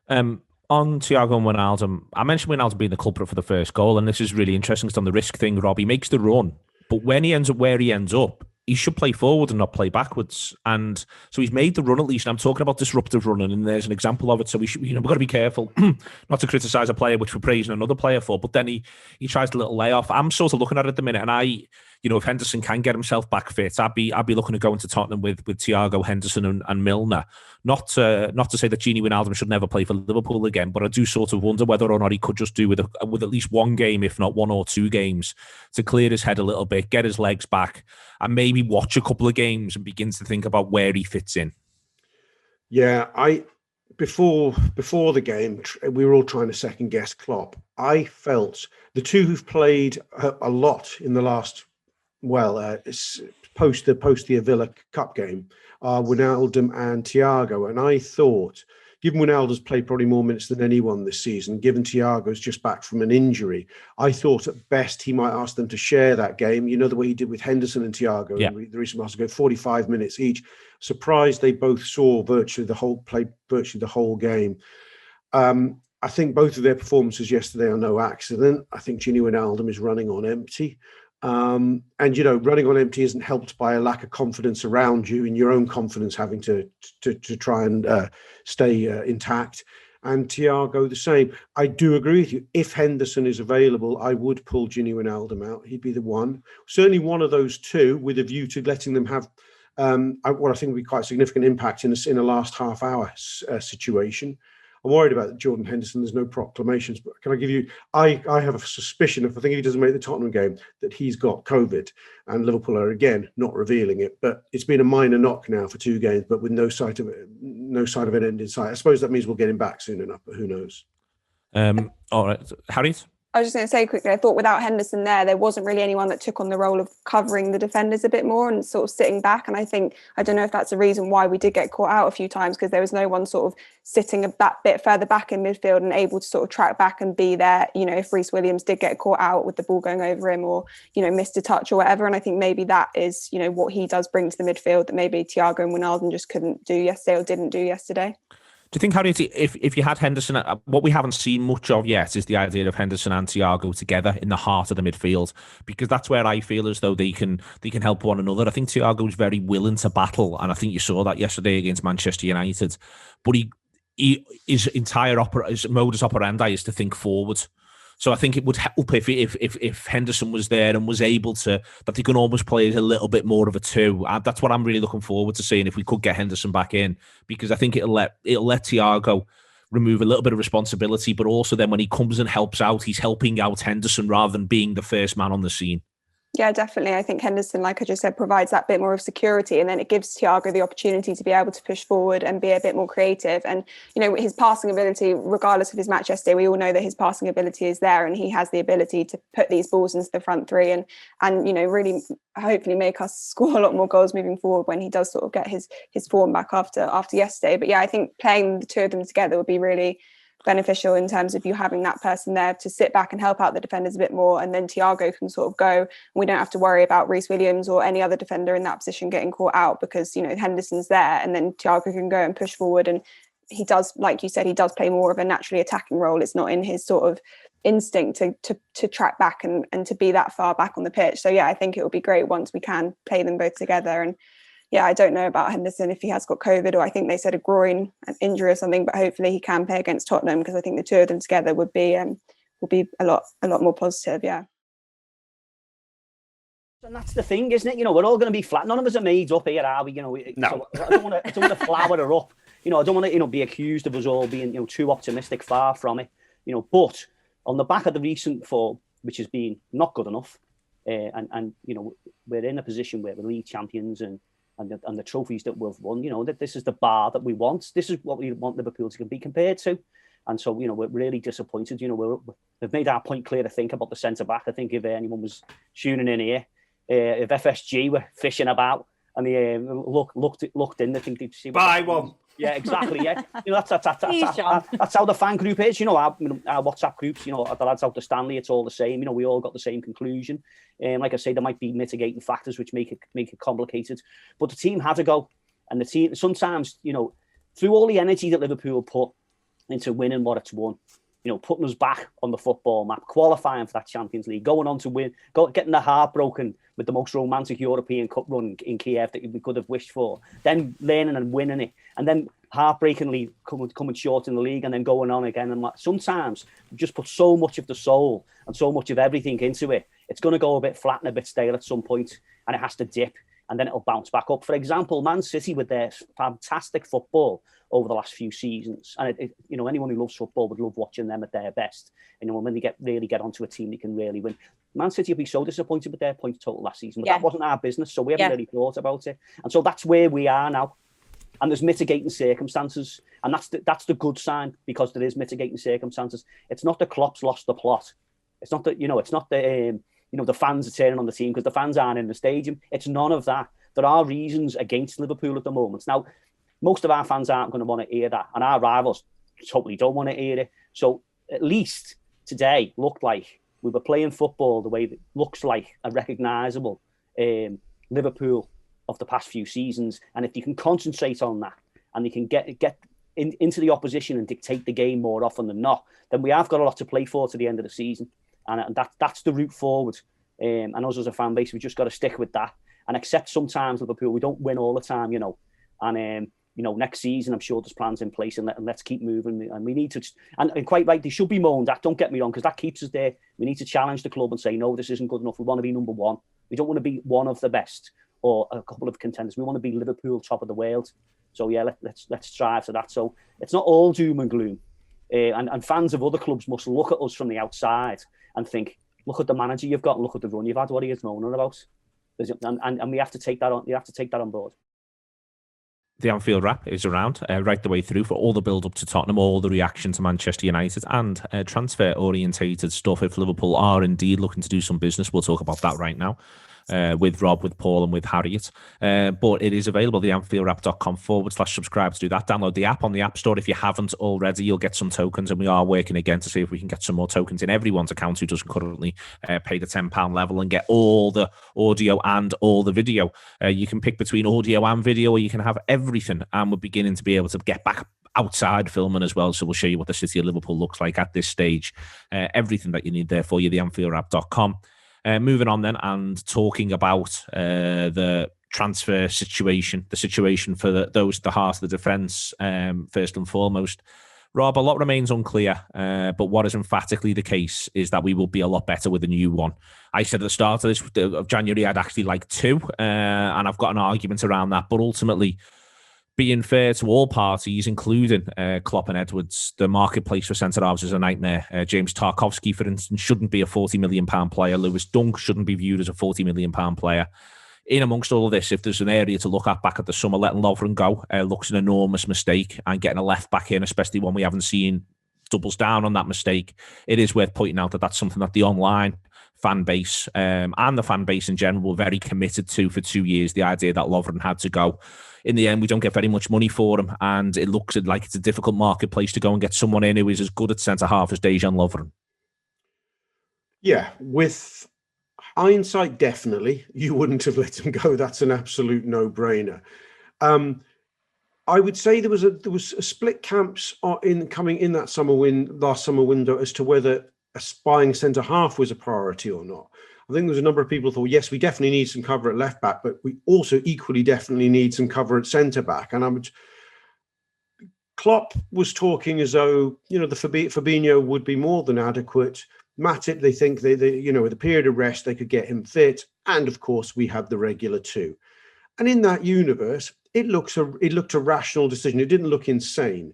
On Thiago and Wijnaldum, I mentioned Wijnaldum being the culprit for the first goal, and this is really interesting because on the risk thing, Rob, he makes the run, but when he ends up where he ends up, he should play forward and not play backwards. And so he's made the run at least. And I'm talking about disruptive running, and there's an example of it. So we've got to be careful not to criticise a player, which we're praising another player for. But then he tries the little layoff. I'm sort of looking at it at the minute, and if Henderson can get himself back fit, I'd be looking to go into Tottenham with Thiago, Henderson, and Milner. Not to say that Gini Wijnaldum should never play for Liverpool again, but I do sort of wonder whether or not he could just do with at least one game, if not one or two games, to clear his head a little bit, get his legs back, and maybe watch a couple of games and begin to think about where he fits in. Yeah, before the game, we were all trying to second guess Klopp. I felt the two who've played a lot in the last, post the Villa Cup game, Wijnaldum and Thiago. And I thought, given Wijnaldum's played probably more minutes than anyone this season, given Thiago's just back from an injury, I thought at best he might ask them to share that game. You know, the way he did with Henderson and Thiago in the recent months ago, 45 minutes each. Surprised they both saw virtually the whole game. I think both of their performances yesterday are no accident. I think Gini Wijnaldum is running on empty. And running on empty isn't helped by a lack of confidence around you, in your own confidence having to try and stay intact. And Thiago the same. I do agree with you. If Henderson is available, I would pull Gini Wijnaldum out. He'd be the one. Certainly one of those two, with a view to letting them have what I think would be quite a significant impact in a last half hour situation. I'm worried about Jordan Henderson. There's no proclamations, but can I give you? I have a suspicion, if he doesn't make the Tottenham game, that he's got COVID, and Liverpool are again not revealing it. But it's been a minor knock now for 2 games, but with no sign of an end in sight. I suppose that means we'll get him back soon enough, but who knows? All right, Harriet. I was just going to say quickly, I thought without Henderson there wasn't really anyone that took on the role of covering the defenders a bit more and sort of sitting back. And I don't know if that's the reason why we did get caught out a few times, because there was no one sort of sitting that bit further back in midfield and able to sort of track back and be there, if Rhys Williams did get caught out with the ball going over him or, missed a touch or whatever. And I think maybe that is, what he does bring to the midfield that maybe Thiago and Wijnaldum just couldn't do yesterday or didn't do yesterday. Do you think, Harriet, if you had Henderson, what we haven't seen much of yet is the idea of Henderson and Thiago together in the heart of the midfield, because that's where I feel as though they can help one another. I think Thiago is very willing to battle, and I think you saw that yesterday against Manchester United. But his entire his modus operandi is to think forward. So I think it would help if Henderson was there and was able to, that he can almost play as a little bit more of a 2. That's what I'm really looking forward to seeing, if we could get Henderson back in, because I think it'll let Thiago remove a little bit of responsibility, but also then when he comes and helps out, he's helping out Henderson rather than being the first man on the scene. Yeah, definitely. I think Henderson, like I just said, provides that bit more of security, and then it gives Thiago the opportunity to be able to push forward and be a bit more creative. And, his passing ability, regardless of his match yesterday, we all know that his passing ability is there, and he has the ability to put these balls into the front three and really hopefully make us score a lot more goals moving forward when he does sort of get his form back after yesterday. But yeah, I think playing the two of them together would be really beneficial in terms of you having that person there to sit back and help out the defenders a bit more, and then Thiago can sort of go, and we don't have to worry about Rhys Williams or any other defender in that position getting caught out, because Henderson's there, and then Thiago can go and push forward. And he does, like you said, he does play more of a naturally attacking role. It's not in his sort of instinct to track back and to be that far back on the pitch. So yeah, I think it will be great once we can play them both together. And yeah, I don't know about Henderson if he has got COVID, or I think they said a groin injury or something, but hopefully he can play against Tottenham, because I think the two of them together would be a lot more positive. Yeah. And that's the thing, isn't it? You know, we're all going to be flat. None of us are made up here, are we? You know, no. So I don't want to flower her up. You know, I don't want to, be accused of us all being, too optimistic. Far from it. You know, but on the back of the recent form, which has been not good enough, and we're in a position where we're league champions and the trophies that we've won. You know, that this is the bar that we want. This is what we want Liverpool to be compared to. And so, we're really disappointed. You know, we've made our point clear to think about the centre back. I think if anyone was tuning in here. If FSG were fishing about and they looked in, they think they'd see. Buy one. Yeah, exactly. Yeah, that's how the fan group is. Our WhatsApp groups. The lads out to Stanley, it's all the same. We all got the same conclusion. Like I say, there might be mitigating factors which make it complicated, but the team had to go, and the team sometimes, through all the energy that Liverpool put into winning what it's won. Putting us back on the football map, qualifying for that Champions League, going on to win, getting the heart broken with the most romantic European Cup run in Kiev that we could have wished for, then learning and winning it, and then heartbreakingly coming short in the league and then going on again. And sometimes you just put so much of the soul and so much of everything into it, it's going to go a bit flat and a bit stale at some point, and it has to dip, and then it'll bounce back up. For example, Man City with their fantastic football over the last few seasons, and anyone who loves football would love watching them at their best. And when they really get onto a team, they can really win. Man City will be so disappointed with their points total last season, but that wasn't our business, so we haven't really thought about it. And so that's where we are now. And there's mitigating circumstances, and that's the good sign, because there is mitigating circumstances. It's not the Klopp's lost the plot. It's not that it's not the the fans are turning on the team because the fans aren't in the stadium. It's none of that. There are reasons against Liverpool at the moment. Now, most of our fans aren't going to want to hear that, and our rivals totally don't want to hear it. So at least today looked like we were playing football the way that looks like a recognisable Liverpool of the past few seasons. And if you can concentrate on that, and you can get into the opposition and dictate the game more often than not, then we have got a lot to play for to the end of the season. And that's the route forward. And us as a fan base, we just got to stick with that and accept sometimes Liverpool, we don't win all the time, And next season, I'm sure there's plans in place, and let's keep moving. And we need to, and quite right, they should be moaned at. Don't get me wrong, because that keeps us there. We need to challenge the club and say, no, this isn't good enough. We want to be number one. We don't want to be one of the best or a couple of contenders. We want to be Liverpool, top of the world. So yeah, let's strive to that. So it's not all doom and gloom. And fans of other clubs must look at us from the outside and think, look at the manager you've got, and look at the run you've had. What are you moaning about? And we have to take that on. You have to take that on board. The Anfield Wrap is around right the way through for all the build-up to Tottenham, all the reaction to Manchester United, and transfer-orientated stuff. If Liverpool are indeed looking to do some business, we'll talk about that right now with Rob, with Paul, and with Harriet. But it is available, the AnfieldWrap.com/subscribe to do that. Download the app on the App Store. If you haven't already, you'll get some tokens, and we are working again to see if we can get some more tokens in everyone's account who doesn't currently pay the £10 level and get all the audio and all the video. You can pick between audio and video, or you can have everything, and we're beginning to be able to get back outside filming as well. So we'll show you what the city of Liverpool looks like at this stage. Everything that you need there for you, the AnfieldWrap.com. Moving on then, and talking about the transfer situation, the situation for those at the heart of the defence, first and foremost. Rob, a lot remains unclear, but what is emphatically the case is that we will be a lot better with a new one. I said at the start of January I'd actually like two, and I've got an argument around that, but ultimately, being fair to all parties, including Klopp and Edwards, the marketplace for centre-halves is a nightmare. James Tarkowski, for instance, shouldn't be a £40 million player. Lewis Dunk shouldn't be viewed as a £40 million player. In amongst all of this, if there's an area to look at back at the summer, letting Lovren go looks an enormous mistake, and getting a left back in, especially one we haven't seen, doubles down on that mistake. It is worth pointing out that that's something that the online fan base and the fan base in general were very committed to for 2 years, the idea that Lovren had to go. In the end, we don't get very much money for him, and it looks like it's a difficult marketplace to go and get someone in who is as good at centre-half as Dejan Lovren. Yeah, with hindsight, definitely, you wouldn't have let him go. That's an absolute no-brainer. I would say there was a split camps coming in that last summer window as to whether a buying centre-half was a priority or not. I think there was a number of people who thought, yes, we definitely need some cover at left back, but we also equally definitely need some cover at centre back. And Klopp was talking as though, the Fabinho would be more than adequate. Matip, they think with a period of rest, they could get him fit. And of course, we had the regular 2. And in that universe, it looked a rational decision. It didn't look insane.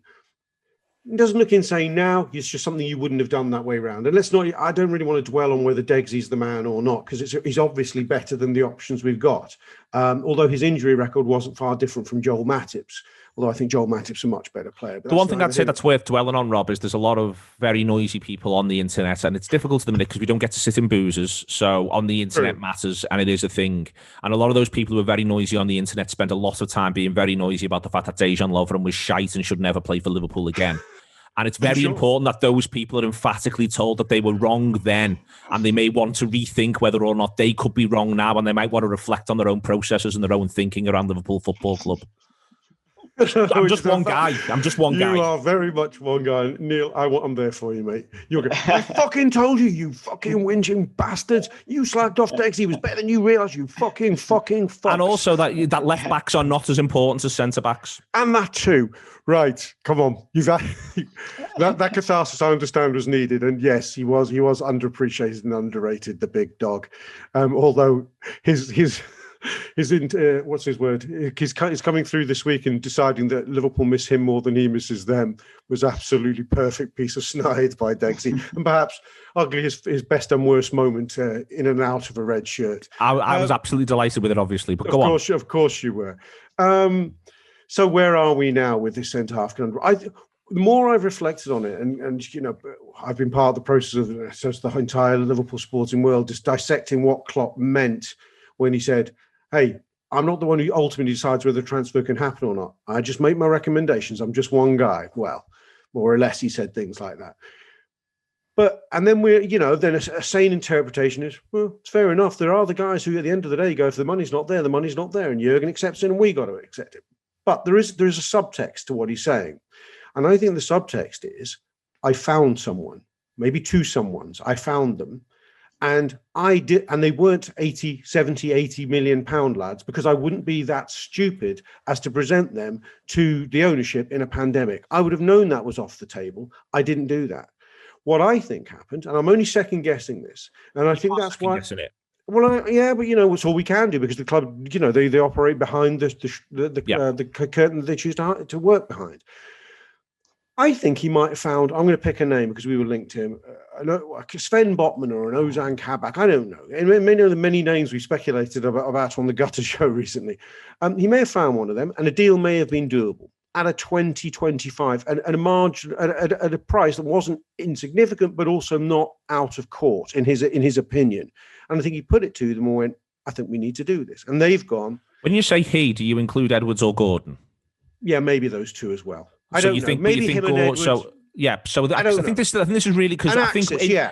It doesn't look insane now. It's just something you wouldn't have done that way around. And I don't really want to dwell on whether Deggsy's the man or not, because he's obviously better than the options we've got. Although his injury record wasn't far different from Joel Matip's. Although I think Joel Matip's a much better player. The one thing I'd say that's worth dwelling on, Rob, is there's a lot of very noisy people on the internet, and it's difficult at the minute because we don't get to sit in boozers. So on the internet matters, and it is a thing. And a lot of those people who are very noisy on the internet spend a lot of time being very noisy about the fact that Dejan Lovren was shite and should never play for Liverpool again. And it's very important that those people are emphatically told that they were wrong then, and they may want to rethink whether or not they could be wrong now, and they might want to reflect on their own processes and their own thinking around Liverpool Football Club. I'm just one guy. You are very much one guy. Neil, I'm there for you, mate. You're going, I fucking told you fucking whinging bastards. You slagged off Degsy. He was better than you realise, you fucking fucks. And also that left backs are not as important as centre backs. And that too. Right, come on. That catharsis, I understand, was needed. And yes, he was underappreciated and underrated, the big dog. Although his what's his word? He's coming through this week and deciding that Liverpool miss him more than he misses them was absolutely perfect piece of snide by Degsy, and perhaps ugly his best and worst moment in and out of a red shirt. I was absolutely delighted with it, obviously, but go on. Of course you were. So where are we now with this centre half conundrum? The more I've reflected on it, and you know, I've been part of the process of the entire Liverpool sporting world, just dissecting what Klopp meant when he said, hey, I'm not the one who ultimately decides whether the transfer can happen or not. I just make my recommendations. I'm just one guy. Well, more or less, he said things like that. And then then a sane interpretation is, well, it's fair enough. There are the guys who, at the end of the day, go, if the money's not there, the money's not there. And Jurgen accepts it, and we got to accept it. But there is a subtext to what he's saying. And I think the subtext is, I found someone, maybe 2 someones. I found them. And I did, and they weren't 80 million pound lads, because I wouldn't be that stupid as to present them to the ownership in a pandemic. I would have known that was off the table. I didn't do that. What I think happened, and I'm only second guessing this, and I think that's why. It. Well, but it's all we can do, because the club, they operate behind the curtain that they choose to work behind. I think he might have found, I'm going to pick a name because we were linked to him, Sven Botman or an Ozan Kabak, I don't know. And many of the many names we speculated about on the Gutter show recently. He may have found one of them, and a deal may have been doable at a 20-25 and a margin at a price that wasn't insignificant, but also not out of court in his opinion. And I think he put it to them and went, I think we need to do this. And they've gone. When you say he, do you include Edwards or Gordon? Yeah, maybe those 2 as well. I don't know. Maybe him and Edwards. I think this is really, because I think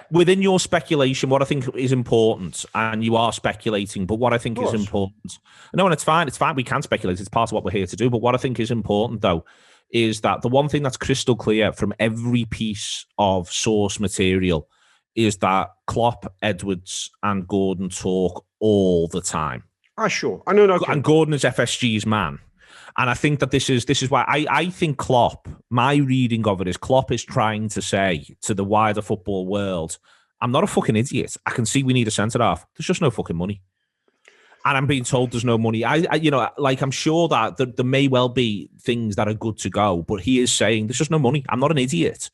within your speculation, what I think is important, and you are speculating, but what I think is important. No, and it's fine. We can speculate. It's part of what we're here to do. But what I think is important, though, is that the one thing that's crystal clear from every piece of source material is that Klopp, Edwards, and Gordon talk all the time. Sure. I know. And Gordon is FSG's man. And I think that this is why I think Klopp, my reading of it is Klopp is trying to say to the wider football world, I'm not a fucking idiot. I can see we need a centre-half. There's just no fucking money. And I'm being told there's no money. I'm sure that there may well be things that are good to go, but he is saying there's just no money. I'm not an idiot.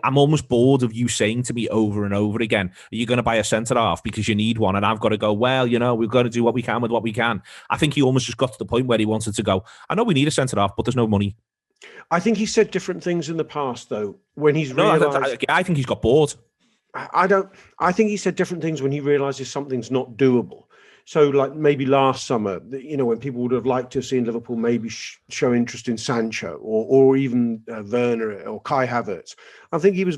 I'm almost bored of you saying to me over and over again, are you going to buy a centre-half because you need one? And I've got to go, well, we've got to do what we can with what we can. I think he almost just got to the point where he wanted to go, I know we need a centre-half, but there's no money. I think he said different things in the past, though, when he's realised... I think he's got bored. I think he said different things when he realises something's not doable. So, like maybe last summer, when people would have liked to have seen Liverpool maybe show interest in Sancho or even Werner or Kai Havertz, I think he was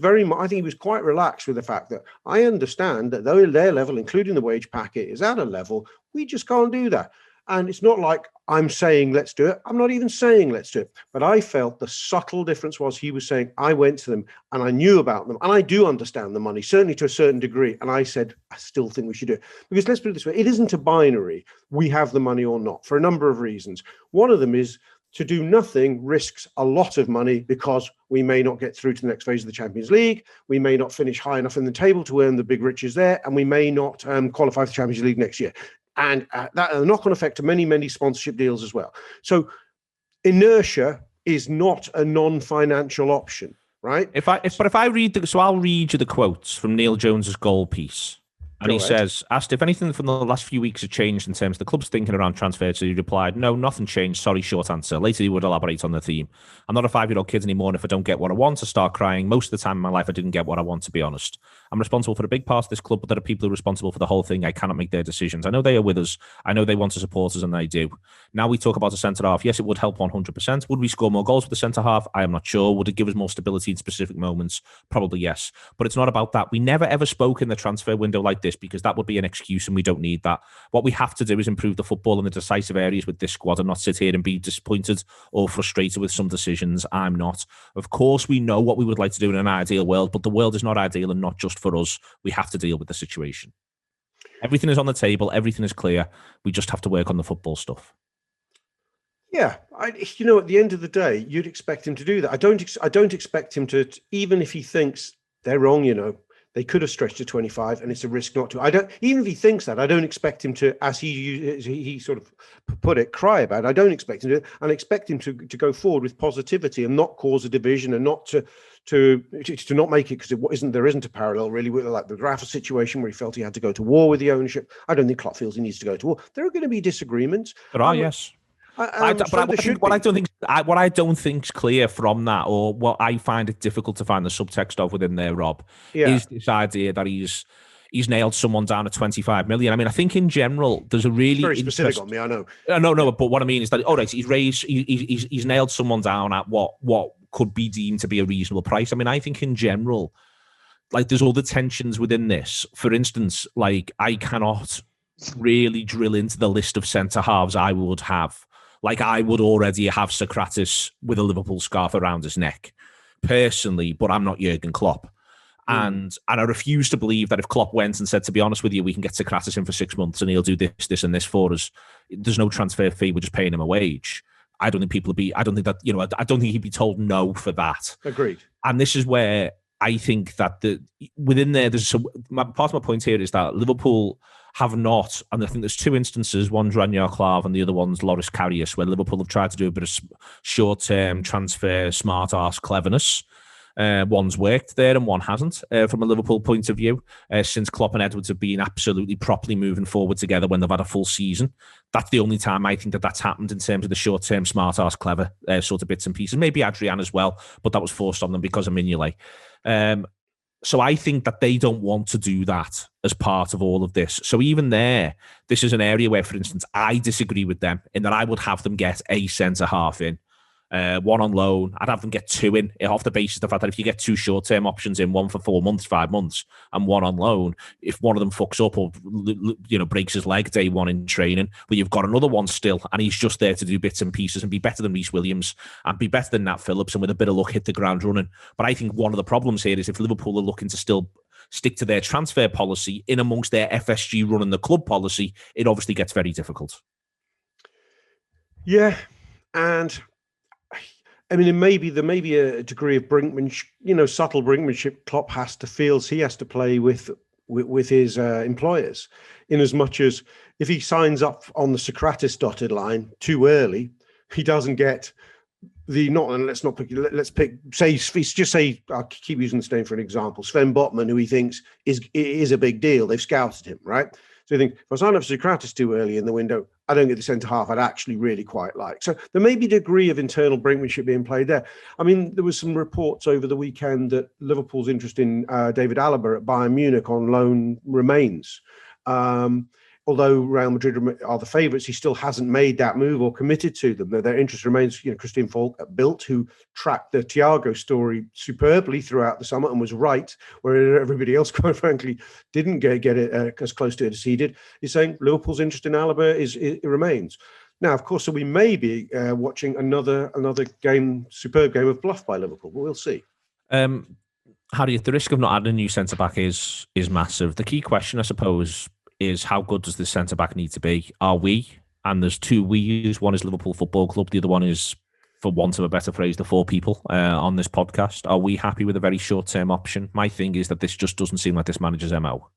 quite relaxed with the fact that I understand that though their level, including the wage packet, is at a level, we just can't do that. And it's not like I'm saying let's do it. I'm not even saying let's do it. But I felt the subtle difference was he was saying, I went to them and I knew about them. And I do understand the money, certainly to a certain degree. And I said, I still think we should do it. Because let's put it this way, it isn't a binary, we have the money or not, for a number of reasons. One of them is to do nothing risks a lot of money because we may not get through to the next phase of the Champions League. We may not finish high enough in the table to earn the big riches there, and we may not qualify for the Champions League next year. And that has a knock-on effect to many, many sponsorship deals as well. So inertia is not a non-financial option, right? I'll read you the quotes from Neil Jones's goal piece. And he says, asked if anything from the last few weeks had changed in terms of the club's thinking around transfers, so he replied, no, nothing changed. Sorry, short answer. Later, he would elaborate on the theme. I'm not a 5-year-old kid anymore, and if I don't get what I want, I start crying. Most of the time in my life, I didn't get what I want, to be honest. I'm responsible for a big part of this club, but there are people who are responsible for the whole thing. I cannot make their decisions. I know they are with us. I know they want to support us, and they do. Now we talk about a centre-half. Yes, it would help 100%. Would we score more goals with the centre-half? I am not sure. Would it give us more stability in specific moments? Probably yes. But it's not about that. We never, ever spoke in the transfer window like this because that would be an excuse and we don't need that. What we have to do is improve the football in the decisive areas with this squad and not sit here and be disappointed or frustrated with some decisions. I'm not. Of course, we know what we would like to do in an ideal world, but the world is not ideal and not just for us. We have to deal with the situation. Everything is on the table. Everything is clear. We just have to work on the football stuff. Yeah, at the end of the day, you'd expect him to do that. I don't expect him to, even if he thinks they're wrong, they could have stretched to 25 and it's a risk not to. Even if he thinks that, I don't expect him to, as he sort of put it, cry about it. I don't expect him to. I expect him to go forward with positivity and not cause a division and not to not make it, because there isn't a parallel really with like the Rafa situation where he felt he had to go to war with the ownership. I don't think Klopp feels he needs to go to war. There are going to be disagreements. There are, yes. What I don't think's clear from that, or what I find it difficult to find the subtext of within there, Rob, is this idea that he's nailed someone down at 25 million. I mean, I think in general there's a really very specific on me. I know. No, but what I mean is that he's nailed someone down at what could be deemed to be a reasonable price. I mean, I think in general, like there's other tensions within this. For instance, like I cannot really drill into the list of centre halves I would have. Like I would already have Socrates with a Liverpool scarf around his neck, personally, but I'm not Jurgen Klopp. And I refuse to believe that if Klopp went and said, to be honest with you, we can get Socrates in for 6 months and he'll do this and this for us, there's no transfer fee, we're just paying him a wage. I don't think I don't think he'd be told no for that. Agreed. And this is where I think that within there, part of my point here is that Liverpool have not, and I think there's two instances, one's Ranier Clave and the other one's Loris Karius, where Liverpool have tried to do a bit of short-term transfer, smart-arse cleverness. One's worked there and one hasn't, from a Liverpool point of view, since Klopp and Edwards have been absolutely properly moving forward together when they've had a full season. That's the only time I think that's happened in terms of the short-term, smart-arse, clever sort of bits and pieces. Maybe Adrian as well, but that was forced on them because of Mignolet. So I think that they don't want to do that as part of all of this. So even there, this is an area where, for instance, I disagree with them in that I would have them get a centre-half in, one on loan. I'd have them get two in off the basis of the fact that if you get two short-term options in, one for 4 months, 5 months, and one on loan, if one of them fucks up or breaks his leg day one in training, but you've got another one still, and he's just there to do bits and pieces and be better than Rhys Williams and be better than Nat Phillips, and with a bit of luck hit the ground running. But I think one of the problems here is if Liverpool are looking to still stick to their transfer policy in amongst their FSG running the club policy, it obviously gets very difficult. Yeah, and I mean, there may be a degree of brinkmanship, subtle brinkmanship Klopp feels he has to play with his employers, in as much as if he signs up on the Socrates dotted line too early, he doesn't get let's say I'll keep using this name for an example, Sven Botman, who he thinks is a big deal. They've scouted him, right? So you think, if I sign up for Socrates too early in the window, I don't get the centre-half I'd actually really quite like. So there may be a degree of internal brinkmanship being played there. I mean, there was some reports over the weekend that Liverpool's interest in David Alaba at Bayern Munich on loan remains. Although Real Madrid are the favourites, he still hasn't made that move or committed to them. Their interest remains. Christian Falk at Bild, who tracked the Thiago story superbly throughout the summer and was right, where everybody else, quite frankly, didn't get it as close to it as he did, is saying Liverpool's interest in Alaba it remains. Now, of course, so we may be watching another superb game of bluff by Liverpool, but we'll see. Harriet, the risk of not adding a new centre-back is massive. The key question, I suppose, is how good does this centre-back need to be? Are we? And there's two we's. One is Liverpool Football Club. The other one is for want of a better phrase, the four people on this podcast. Are we happy with a very short-term option? My thing is that this just doesn't seem like this manager's MO.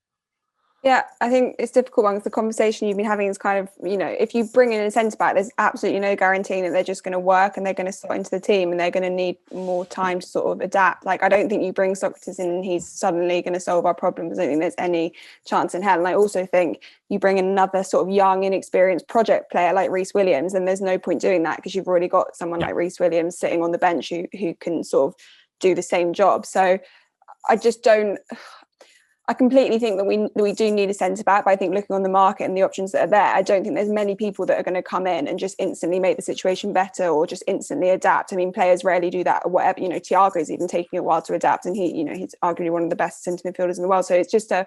Yeah, I think it's a difficult one because the conversation you've been having is kind of, if you bring in a centre-back, there's absolutely no guaranteeing that they're just going to work and they're going to slot into the team and they're going to need more time to sort of adapt. Like, I don't think you bring Sokratis in and he's suddenly going to solve our problems. I don't think there's any chance in hell. And I also think you bring in another sort of young, inexperienced project player like Rhys Williams, and there's no point doing that because you've already got someone like Rhys Williams sitting on the bench who can sort of do the same job. So I completely think that we do need a centre-back, but I think looking on the market and the options that are there, I don't think there's many people that are going to come in and just instantly make the situation better or just instantly adapt. I mean, players rarely do that or whatever. Thiago is even taking a while to adapt, and he's arguably one of the best centre midfielders in the world. So it's just a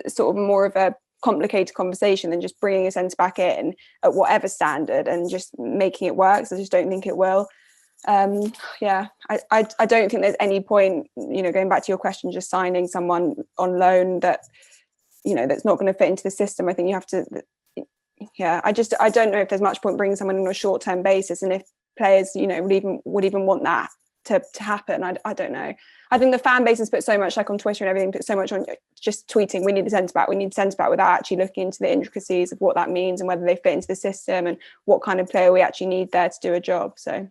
sort of more of a complicated conversation than just bringing a centre-back in at whatever standard and just making it work. So I just don't think it will. I don't think there's any point, going back to your question, just signing someone on loan that that's not going to fit into the system. I think you have to I don't know if there's much point bringing someone on a short-term basis, and if players would even want that to happen. I don't know. I think the fan base has put so much, like on Twitter and everything, put so much on just tweeting, we need a centre-back, without actually looking into the intricacies of what that means and whether they fit into the system and what kind of player we actually need there to do a job. So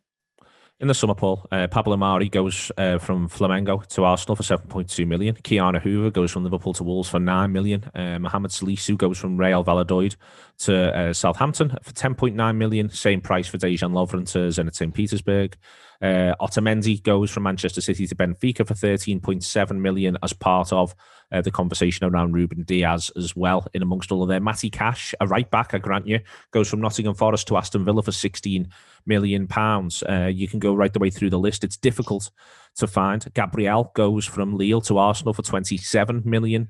in the summer, Paul, Pablo Mari goes from Flamengo to Arsenal for 7.2 million. Keanu Hoover goes from Liverpool to Wolves for 9 million. Mohamed Salisu goes from Real Valladolid to Southampton for 10.9 million. Same price for Dejan Lovren to Zenit St. Petersburg. Otamendi goes from Manchester City to Benfica for 13.7 million as part of the conversation around Ruben Diaz as well. In amongst all of them, Matty Cash, a right back, I grant you, goes from Nottingham Forest to Aston Villa for £16 million. You can go right the way through the list. It's difficult to find. Gabriel goes from Lille to Arsenal for 27 million.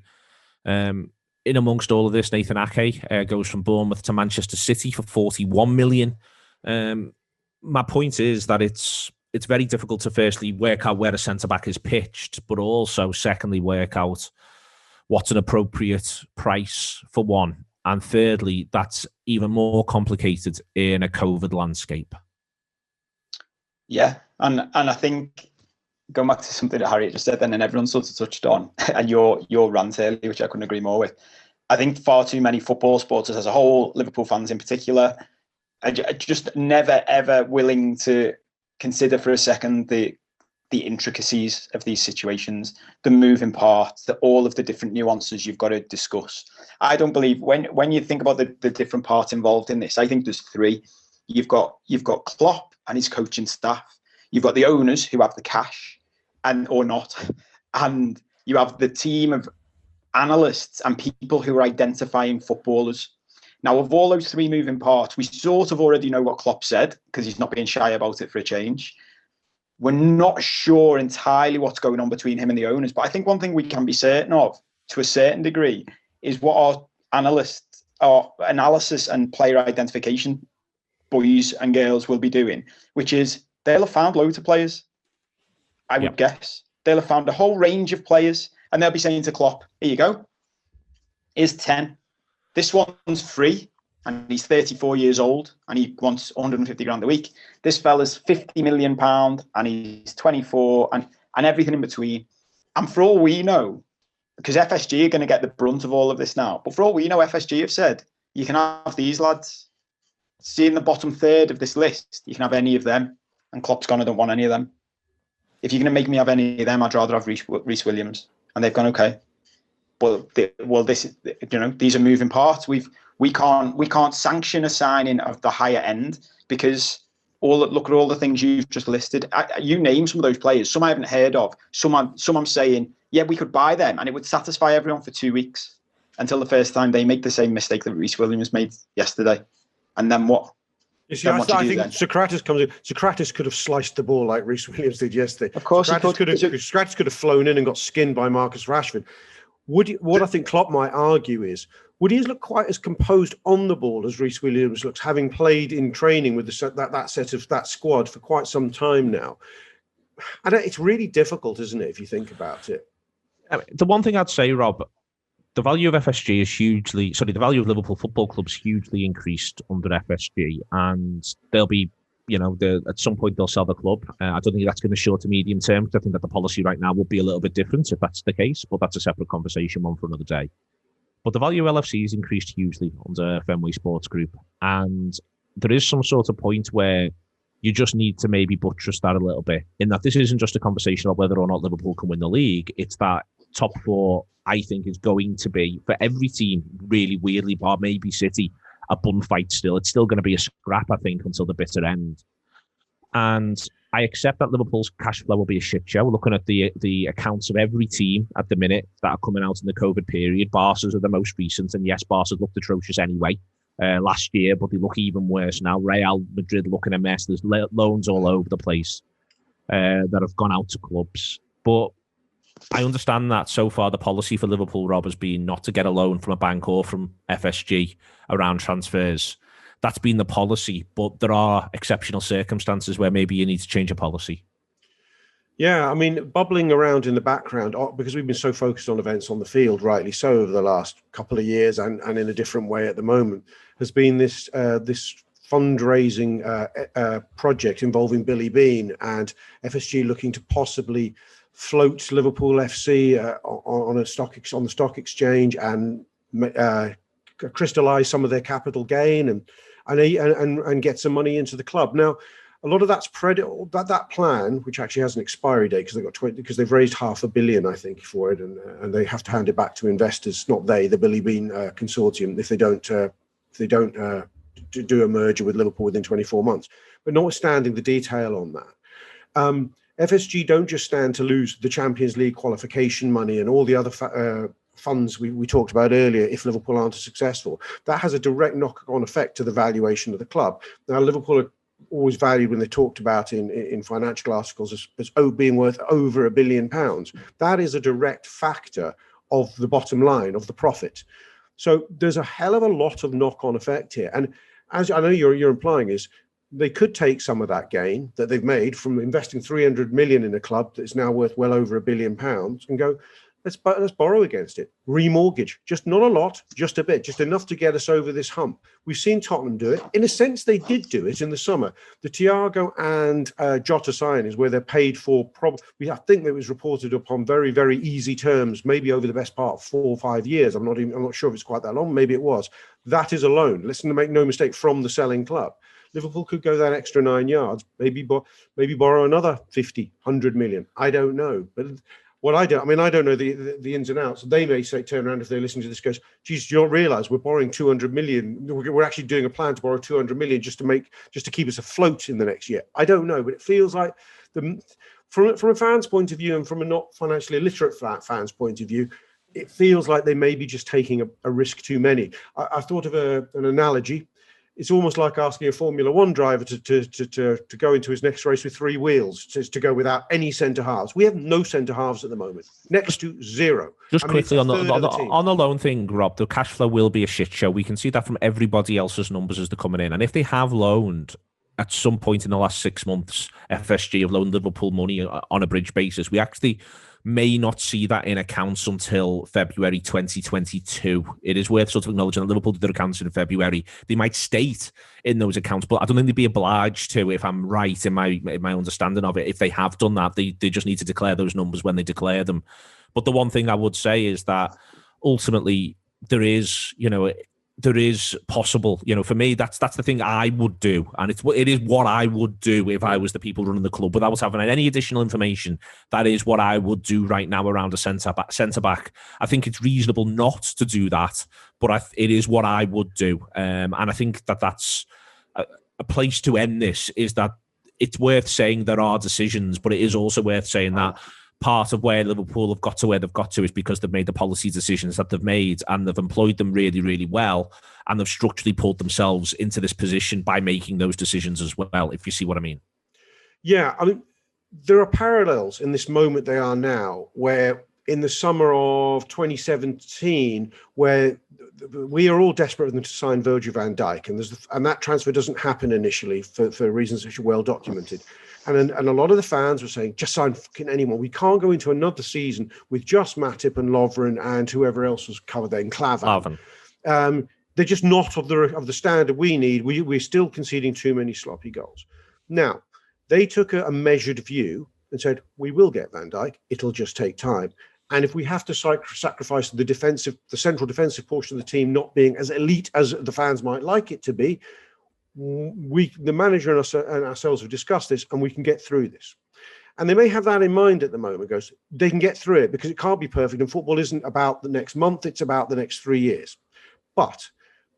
In amongst all of this, Nathan Ake goes from Bournemouth to Manchester City for 41 million. My point is that it's very difficult to firstly work out where a centre-back is pitched, but also secondly work out what's an appropriate price for one. And thirdly, that's even more complicated in a COVID landscape. Yeah, and I think going back to something that Harriet just said then, and everyone sort of touched on, and your rant earlier, which I couldn't agree more with. I think far too many football supporters as a whole, Liverpool fans in particular, are just never, ever willing to consider for a second the intricacies of these situations, the moving parts, all of the different nuances you've got to discuss. I don't believe when you think about the different parts involved in this, I think there's three. You've got Klopp and his coaching staff. You've got the owners who have the cash or not, and you have the team of analysts and people who are identifying footballers. Now, of all those three moving parts, we sort of already know what Klopp said because he's not being shy about it for a change. We're not sure entirely what's going on between him and the owners, but I think one thing we can be certain of, to a certain degree, is what our analysts, our analysis and player identification boys and girls will be doing, which is they'll have found loads of players. I would guess they'll have found a whole range of players, and they'll be saying to Klopp, "Here you go. Here's 10. This one's free, and he's 34 years old, and he wants 150 grand a week. This fella's £50 million, and he's 24, and everything in between." And for all we know, because FSG are going to get the brunt of all of this now, but for all we know, FSG have said, you can have these lads. See in the bottom third of this list, you can have any of them. And Klopp's gone, I don't want any of them. If you're going to make me have any of them, I'd rather have Rhys Williams. And they've gone, okay. But these are moving parts. We can't sanction a signing of the higher end because look at all the things you've just listed. You name some of those players. Some I haven't heard of. Some I'm saying, yeah, we could buy them, and it would satisfy everyone for 2 weeks until the first time they make the same mistake that Rhys Williams made yesterday. And then what? You see, I think Sokratis comes in. Sokratis could have sliced the ball like Rhys Williams did yesterday. Of course, Sokratis could have flown in and got skinned by Marcus Rashford. What I think Klopp might argue is, would he look quite as composed on the ball as Rhys Williams looks, having played in training with that squad for quite some time now? It's really difficult, isn't it, if you think about it? I mean, the one thing I'd say, Rob, the value of FSG is the value of Liverpool Football Club is hugely increased under FSG, and they'll be at some point they'll sell the club. I don't think that's going to short to medium term, because I think that the policy right now would be a little bit different if that's the case, but that's a separate conversation, one for another day. But the value of LFC has increased hugely under Fenway Sports Group, and there is some sort of point where you just need to maybe buttress that a little bit, in that this isn't just a conversation of whether or not Liverpool can win the league. It's that top four, I think, is going to be, for every team, really weirdly, bar maybe City, a bun fight still. It's still going to be a scrap, I think, until the bitter end. And I accept that Liverpool's cash flow will be a shit show. We're looking at the accounts of every team at the minute that are coming out in the COVID period. Barca's are the most recent, and yes, Barca's looked atrocious anyway last year, but they look even worse now. Real Madrid looking a mess. There's loans all over the place that have gone out to clubs. But I understand that so far the policy for Liverpool, Rob, has been not to get a loan from a bank or from FSG around transfers. That's been the policy, but there are exceptional circumstances where maybe you need to change a policy. Yeah, I mean, bubbling around in the background, because we've been so focused on events on the field, rightly so, over the last couple of years and in a different way at the moment, has been this fundraising project involving Billy Beane and FSG looking to possibly float Liverpool FC on the stock exchange and crystallise some of their capital gain and get some money into the club. Now, a lot of that's that plan, which actually has an expiry date because they've raised $500 million, I think, for it, and they have to hand it back to investors. Not the Billy Beane consortium, if they don't do a merger with Liverpool within 24 months. But notwithstanding the detail on that, FSG don't just stand to lose the Champions League qualification money and all the other funds we talked about earlier if Liverpool aren't successful. That has a direct knock-on effect to the valuation of the club. Now, Liverpool are always valued when they talked about in financial articles as being worth over £1 billion. That is a direct factor of the bottom line, of the profit. So there's a hell of a lot of knock-on effect here. And as I know you're implying is, they could take some of that gain that they've made from investing 300 million in a club that's now worth well over £1 billion and go, let's borrow against it, remortgage, just not a lot, just a bit, just enough to get us over this hump. We've seen Tottenham do it. In a sense, they did do it in the summer. The Thiago and Jota signings, where they're paid for, I think it was reported upon very, very easy terms, maybe over the best part of 4 or 5 years. I'm not sure if it's quite that long. Maybe it was. That is a loan. Let's make no mistake, from the selling club. Liverpool could go that extra 9 yards, maybe borrow another 50, 100 million. I don't know. But what I don't know the ins and outs. They may turn around if they listen to this, goes, geez, do you not realise we're borrowing 200 million? We're actually doing a plan to borrow 200 million just to keep us afloat in the next year. I don't know, but it feels like from a fan's point of view and from a not financially illiterate fan's point of view, it feels like they may be just taking a risk too many. I thought of an analogy. It's almost like asking a Formula One driver to go into his next race with 3 wheels, to go without any centre halves. We have no centre halves at the moment, next to zero. Quickly on the loan thing, Rob, the cash flow will be a shit show. We can see that from everybody else's numbers as they're coming in. And if they have loaned at some point in the last 6 months, FSG have loaned Liverpool money on a bridge basis, we actually may not see that in accounts until February 2022. It is worth sort of acknowledging that Liverpool did their accounts in February. They might state in those accounts, but I don't think they'd be obliged to, if I'm right in my understanding of it. If they have done that, they just need to declare those numbers when they declare them. But the one thing I would say is that ultimately there is possible, for me, that's the thing I would do. And it is what I would do if I was the people running the club. Without having any additional information, that is what I would do right now around a centre-back. I think it's reasonable not to do that, but it is what I would do. And I think that's a place to end this, is that it's worth saying there are decisions, but it is also worth saying that part of where Liverpool have got to where they've got to is because they've made the policy decisions that they've made, and they've employed them really, really well, and they've structurally pulled themselves into this position by making those decisions as well, if you see what I mean. Yeah, I mean, there are parallels in this moment they are now, where in the summer of 2017, where we are all desperate for them to sign Virgil van Dijk, and that transfer doesn't happen initially for reasons which are well documented. And a lot of the fans were saying, just sign fucking anyone. We can't go into another season with just Matip and Lovren and whoever else was covered there, and Klavan. They're just not of the standard we need. We're still conceding too many sloppy goals. Now, they took a measured view and said, we will get Van Dijk. It'll just take time. And if we have to sacrifice the central defensive portion of the team not being as elite as the fans might like it to be, the manager and ourselves have discussed this, and we can get through this. And they may have that in mind at the moment. Goes, they can get through it because it can't be perfect, and football isn't about the next month; it's about the next 3 years. But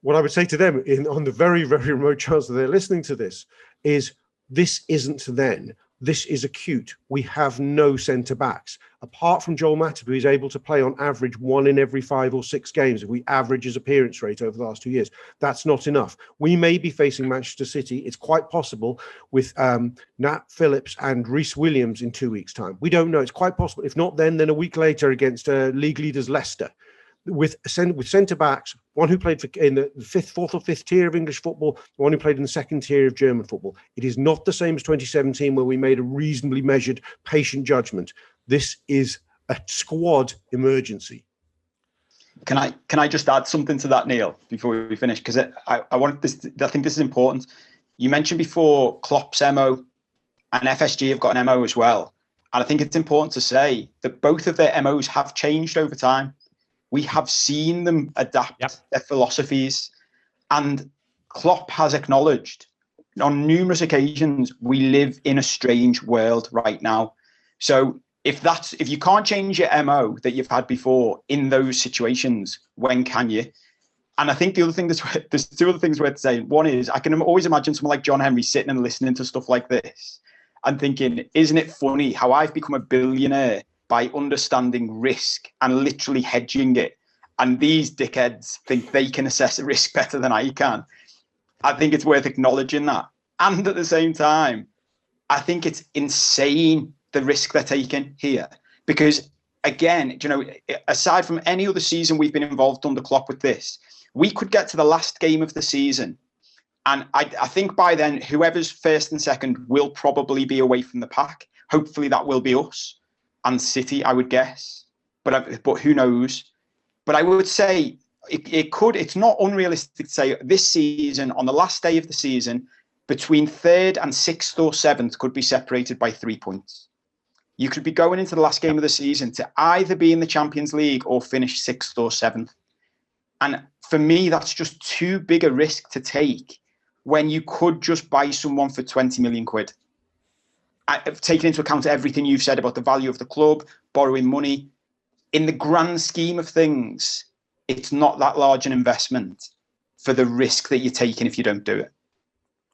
what I would say to them, on the very, very remote chance that they're listening to this, is this isn't then. This is acute. We have no centre backs. Apart from Joel Matip, who is able to play on average 1 in every 5 or 6 games, if we average his appearance rate over the last 2 years, that's not enough. We may be facing Manchester City. It's quite possible with Nat Phillips and Rhys Williams in 2 weeks' time. We don't know. It's quite possible. If not then a week later against league leaders Leicester. With centre backs, one who played in the fourth or fifth tier of English football, one who played in the second tier of German football. It is not the same as 2017, where we made a reasonably measured, patient judgment. This is a squad emergency. Can I just add something to that, Neil, before we finish? Because I want this. I think this is important. You mentioned before Klopp's MO and FSG have got an MO as well, and I think it's important to say that both of their MOs have changed over time. We have seen them adapt their philosophies, and Klopp has acknowledged on numerous occasions we live in a strange world right now. So if you can't change your MO that you've had before in those situations, when can you? And I think the other thing there's two other things worth saying. One is I can always imagine someone like John Henry sitting and listening to stuff like this and thinking, isn't it funny how I've become a billionaire by understanding risk and literally hedging it, and these dickheads think they can assess a risk better than I can. I think it's worth acknowledging that. And at the same time, I think it's insane the risk they're taking here. Because again, aside from any other season we've been involved under Klopp with this, we could get to the last game of the season. And I think by then, whoever's first and second will probably be away from the pack. Hopefully that will be us and City, I would guess, but who knows? But I would say it's not unrealistic to say this season, on the last day of the season, between 3rd and 6th or 7th could be separated by 3 points. You could be going into the last game of the season to either be in the Champions League or finish 6th or 7th. And for me, that's just too big a risk to take when you could just buy someone for 20 million quid. Taking into account everything you've said about the value of the club, borrowing money, in the grand scheme of things, it's not that large an investment for the risk that you're taking if you don't do it.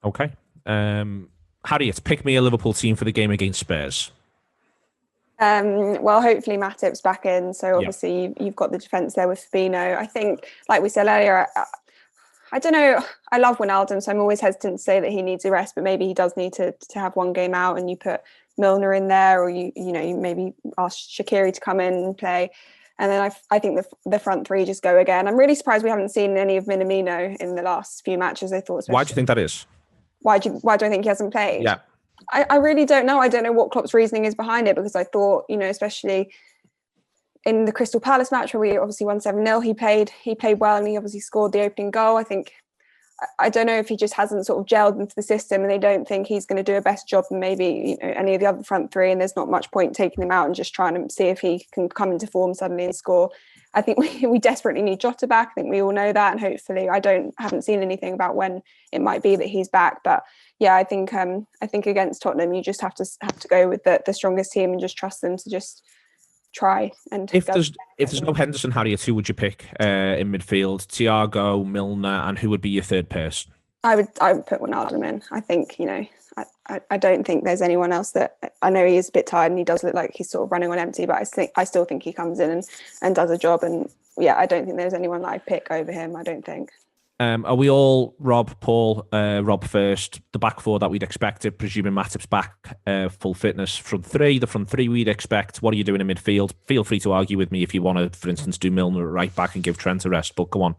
Okay. Harriet, pick me a Liverpool team for the game against Spurs. Well, hopefully Matip's back in. So obviously you've got the defence there with Firmino. I think, like we said earlier, I don't know. I love Wijnaldum, so I'm always hesitant to say that he needs a rest, but maybe he does need to have one game out, and you put Milner in there, or you maybe ask Shaqiri to come in and play, and then I think the front three just go again. I'm really surprised we haven't seen any of Minamino in the last few matches. I thought. Why do you think that is? Why do I think he hasn't played? Yeah, I really don't know. I don't know what Klopp's reasoning is behind it, because I thought, especially in the Crystal Palace match where we obviously won 7-0, he played well, and he obviously scored the opening goal. I don't know if he just hasn't sort of gelled into the system, and they don't think he's going to do a best job than maybe any of the other front three, and there's not much point taking him out and just trying to see if he can come into form suddenly and score. I think we desperately need Jota back. I think we all know that, and hopefully I haven't seen anything about when it might be that he's back. But yeah, I think against Tottenham you just have to go with the strongest team and just trust them to just try. And if there's no Henderson, Harriet, who would you pick in midfield? Thiago, Milner, and who would be your third person? I would put Wijnaldum in. I think I don't think there's anyone else that. I know he is a bit tired and he does look like he's sort of running on empty, but I still think he comes in and does a job. And yeah, I don't think there's anyone that I'd pick over him. I don't think. Are we all, Rob, Paul, Rob first, the back four that we'd expected, presuming Matip's back, full fitness, the front three we'd expect? What are you doing in midfield? Feel free to argue with me if you want to, for instance, do Milner at right back and give Trent a rest, but go on.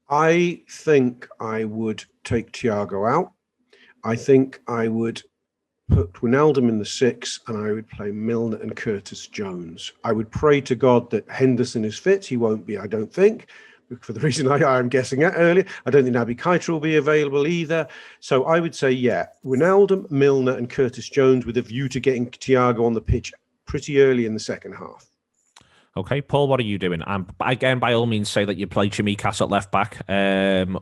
I think I would take Thiago out. I think I would put Wijnaldum in the 6, and I would play Milner and Curtis Jones. I would pray to God that Henderson is fit. He won't be, I don't think. for the reason I'm guessing at earlier. I don't think Naby Keita will be available either. So I would say, Wijnaldum, Milner and Curtis Jones with a view to getting Thiago on the pitch pretty early in the second half. Okay, Paul, what are you doing? Again, by all means, say that you play Tsimikas at left back,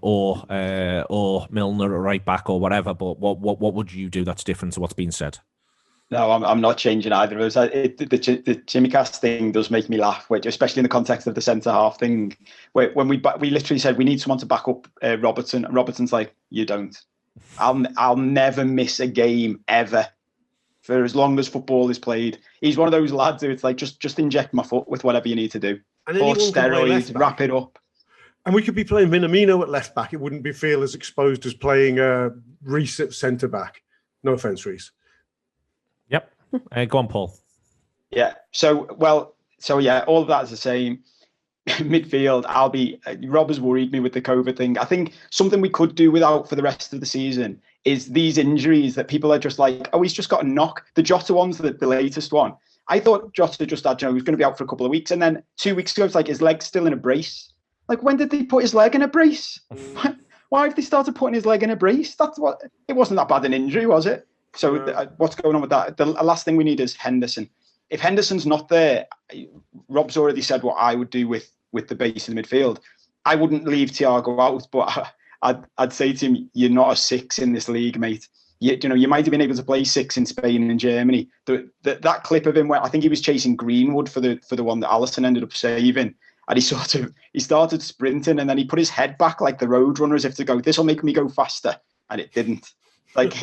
or Milner at right back, or whatever. But what would you do that's different to what's been said? No, I'm not changing either of us. The Tsimikas thing does make me laugh, especially in the context of the centre half thing. When we literally said we need someone to back up Robertson. Robertson's like, you don't. I'll never miss a game ever. For as long as football is played, he's one of those lads who it's like just inject my foot with whatever you need to do, or steroids, wrap it up. And we could be playing Minamino at left back. It wouldn't feel as exposed as playing Rhys at centre back. No offence, Rhys. Yep. Go on, Paul. Yeah. So all of that is the same. Midfield, Rob has worried me with the COVID thing. I think something we could do without for the rest of the season is these injuries that people are just like, oh, he's just got a knock. The Jota one's the latest one. I thought Jota just had, he was going to be out for a couple of weeks. And then 2 weeks ago, it's like his leg's still in a brace. Like, when did they put his leg in a brace? Why have they started putting his leg in a brace? It wasn't that bad an injury, was it? So what's going on with that? The last thing we need is Henderson. If Henderson's not there, Rob's already said what I would do with the base in the midfield. I wouldn't leave Thiago out, but I'd say to him, you're not a 6 in this league, mate. You might have been able to play 6 in Spain and Germany. That clip of him where I think he was chasing Greenwood for the one that Alisson ended up saving, and he started sprinting and then he put his head back like the roadrunner as if to go, this will make me go faster, and it didn't. Like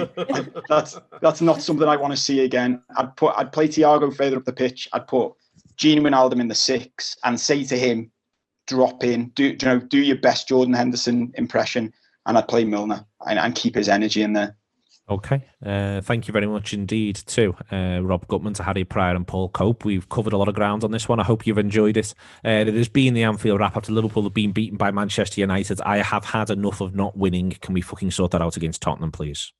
that's not something I want to see again. I'd play Thiago further up the pitch. I'd put Gini Wijnaldum in the 6 and say to him, drop in, do your best Jordan Henderson impression, and I'd play Milner and keep his energy in there. Okay. Thank you very much indeed to Rob Gutmann, to Harriet Pryor and Paul Cope. We've covered a lot of ground on this one. I hope you've enjoyed it. It has been the Anfield Wrap after Liverpool have been beaten by Manchester United. I have had enough of not winning. Can we fucking sort that out against Tottenham, please?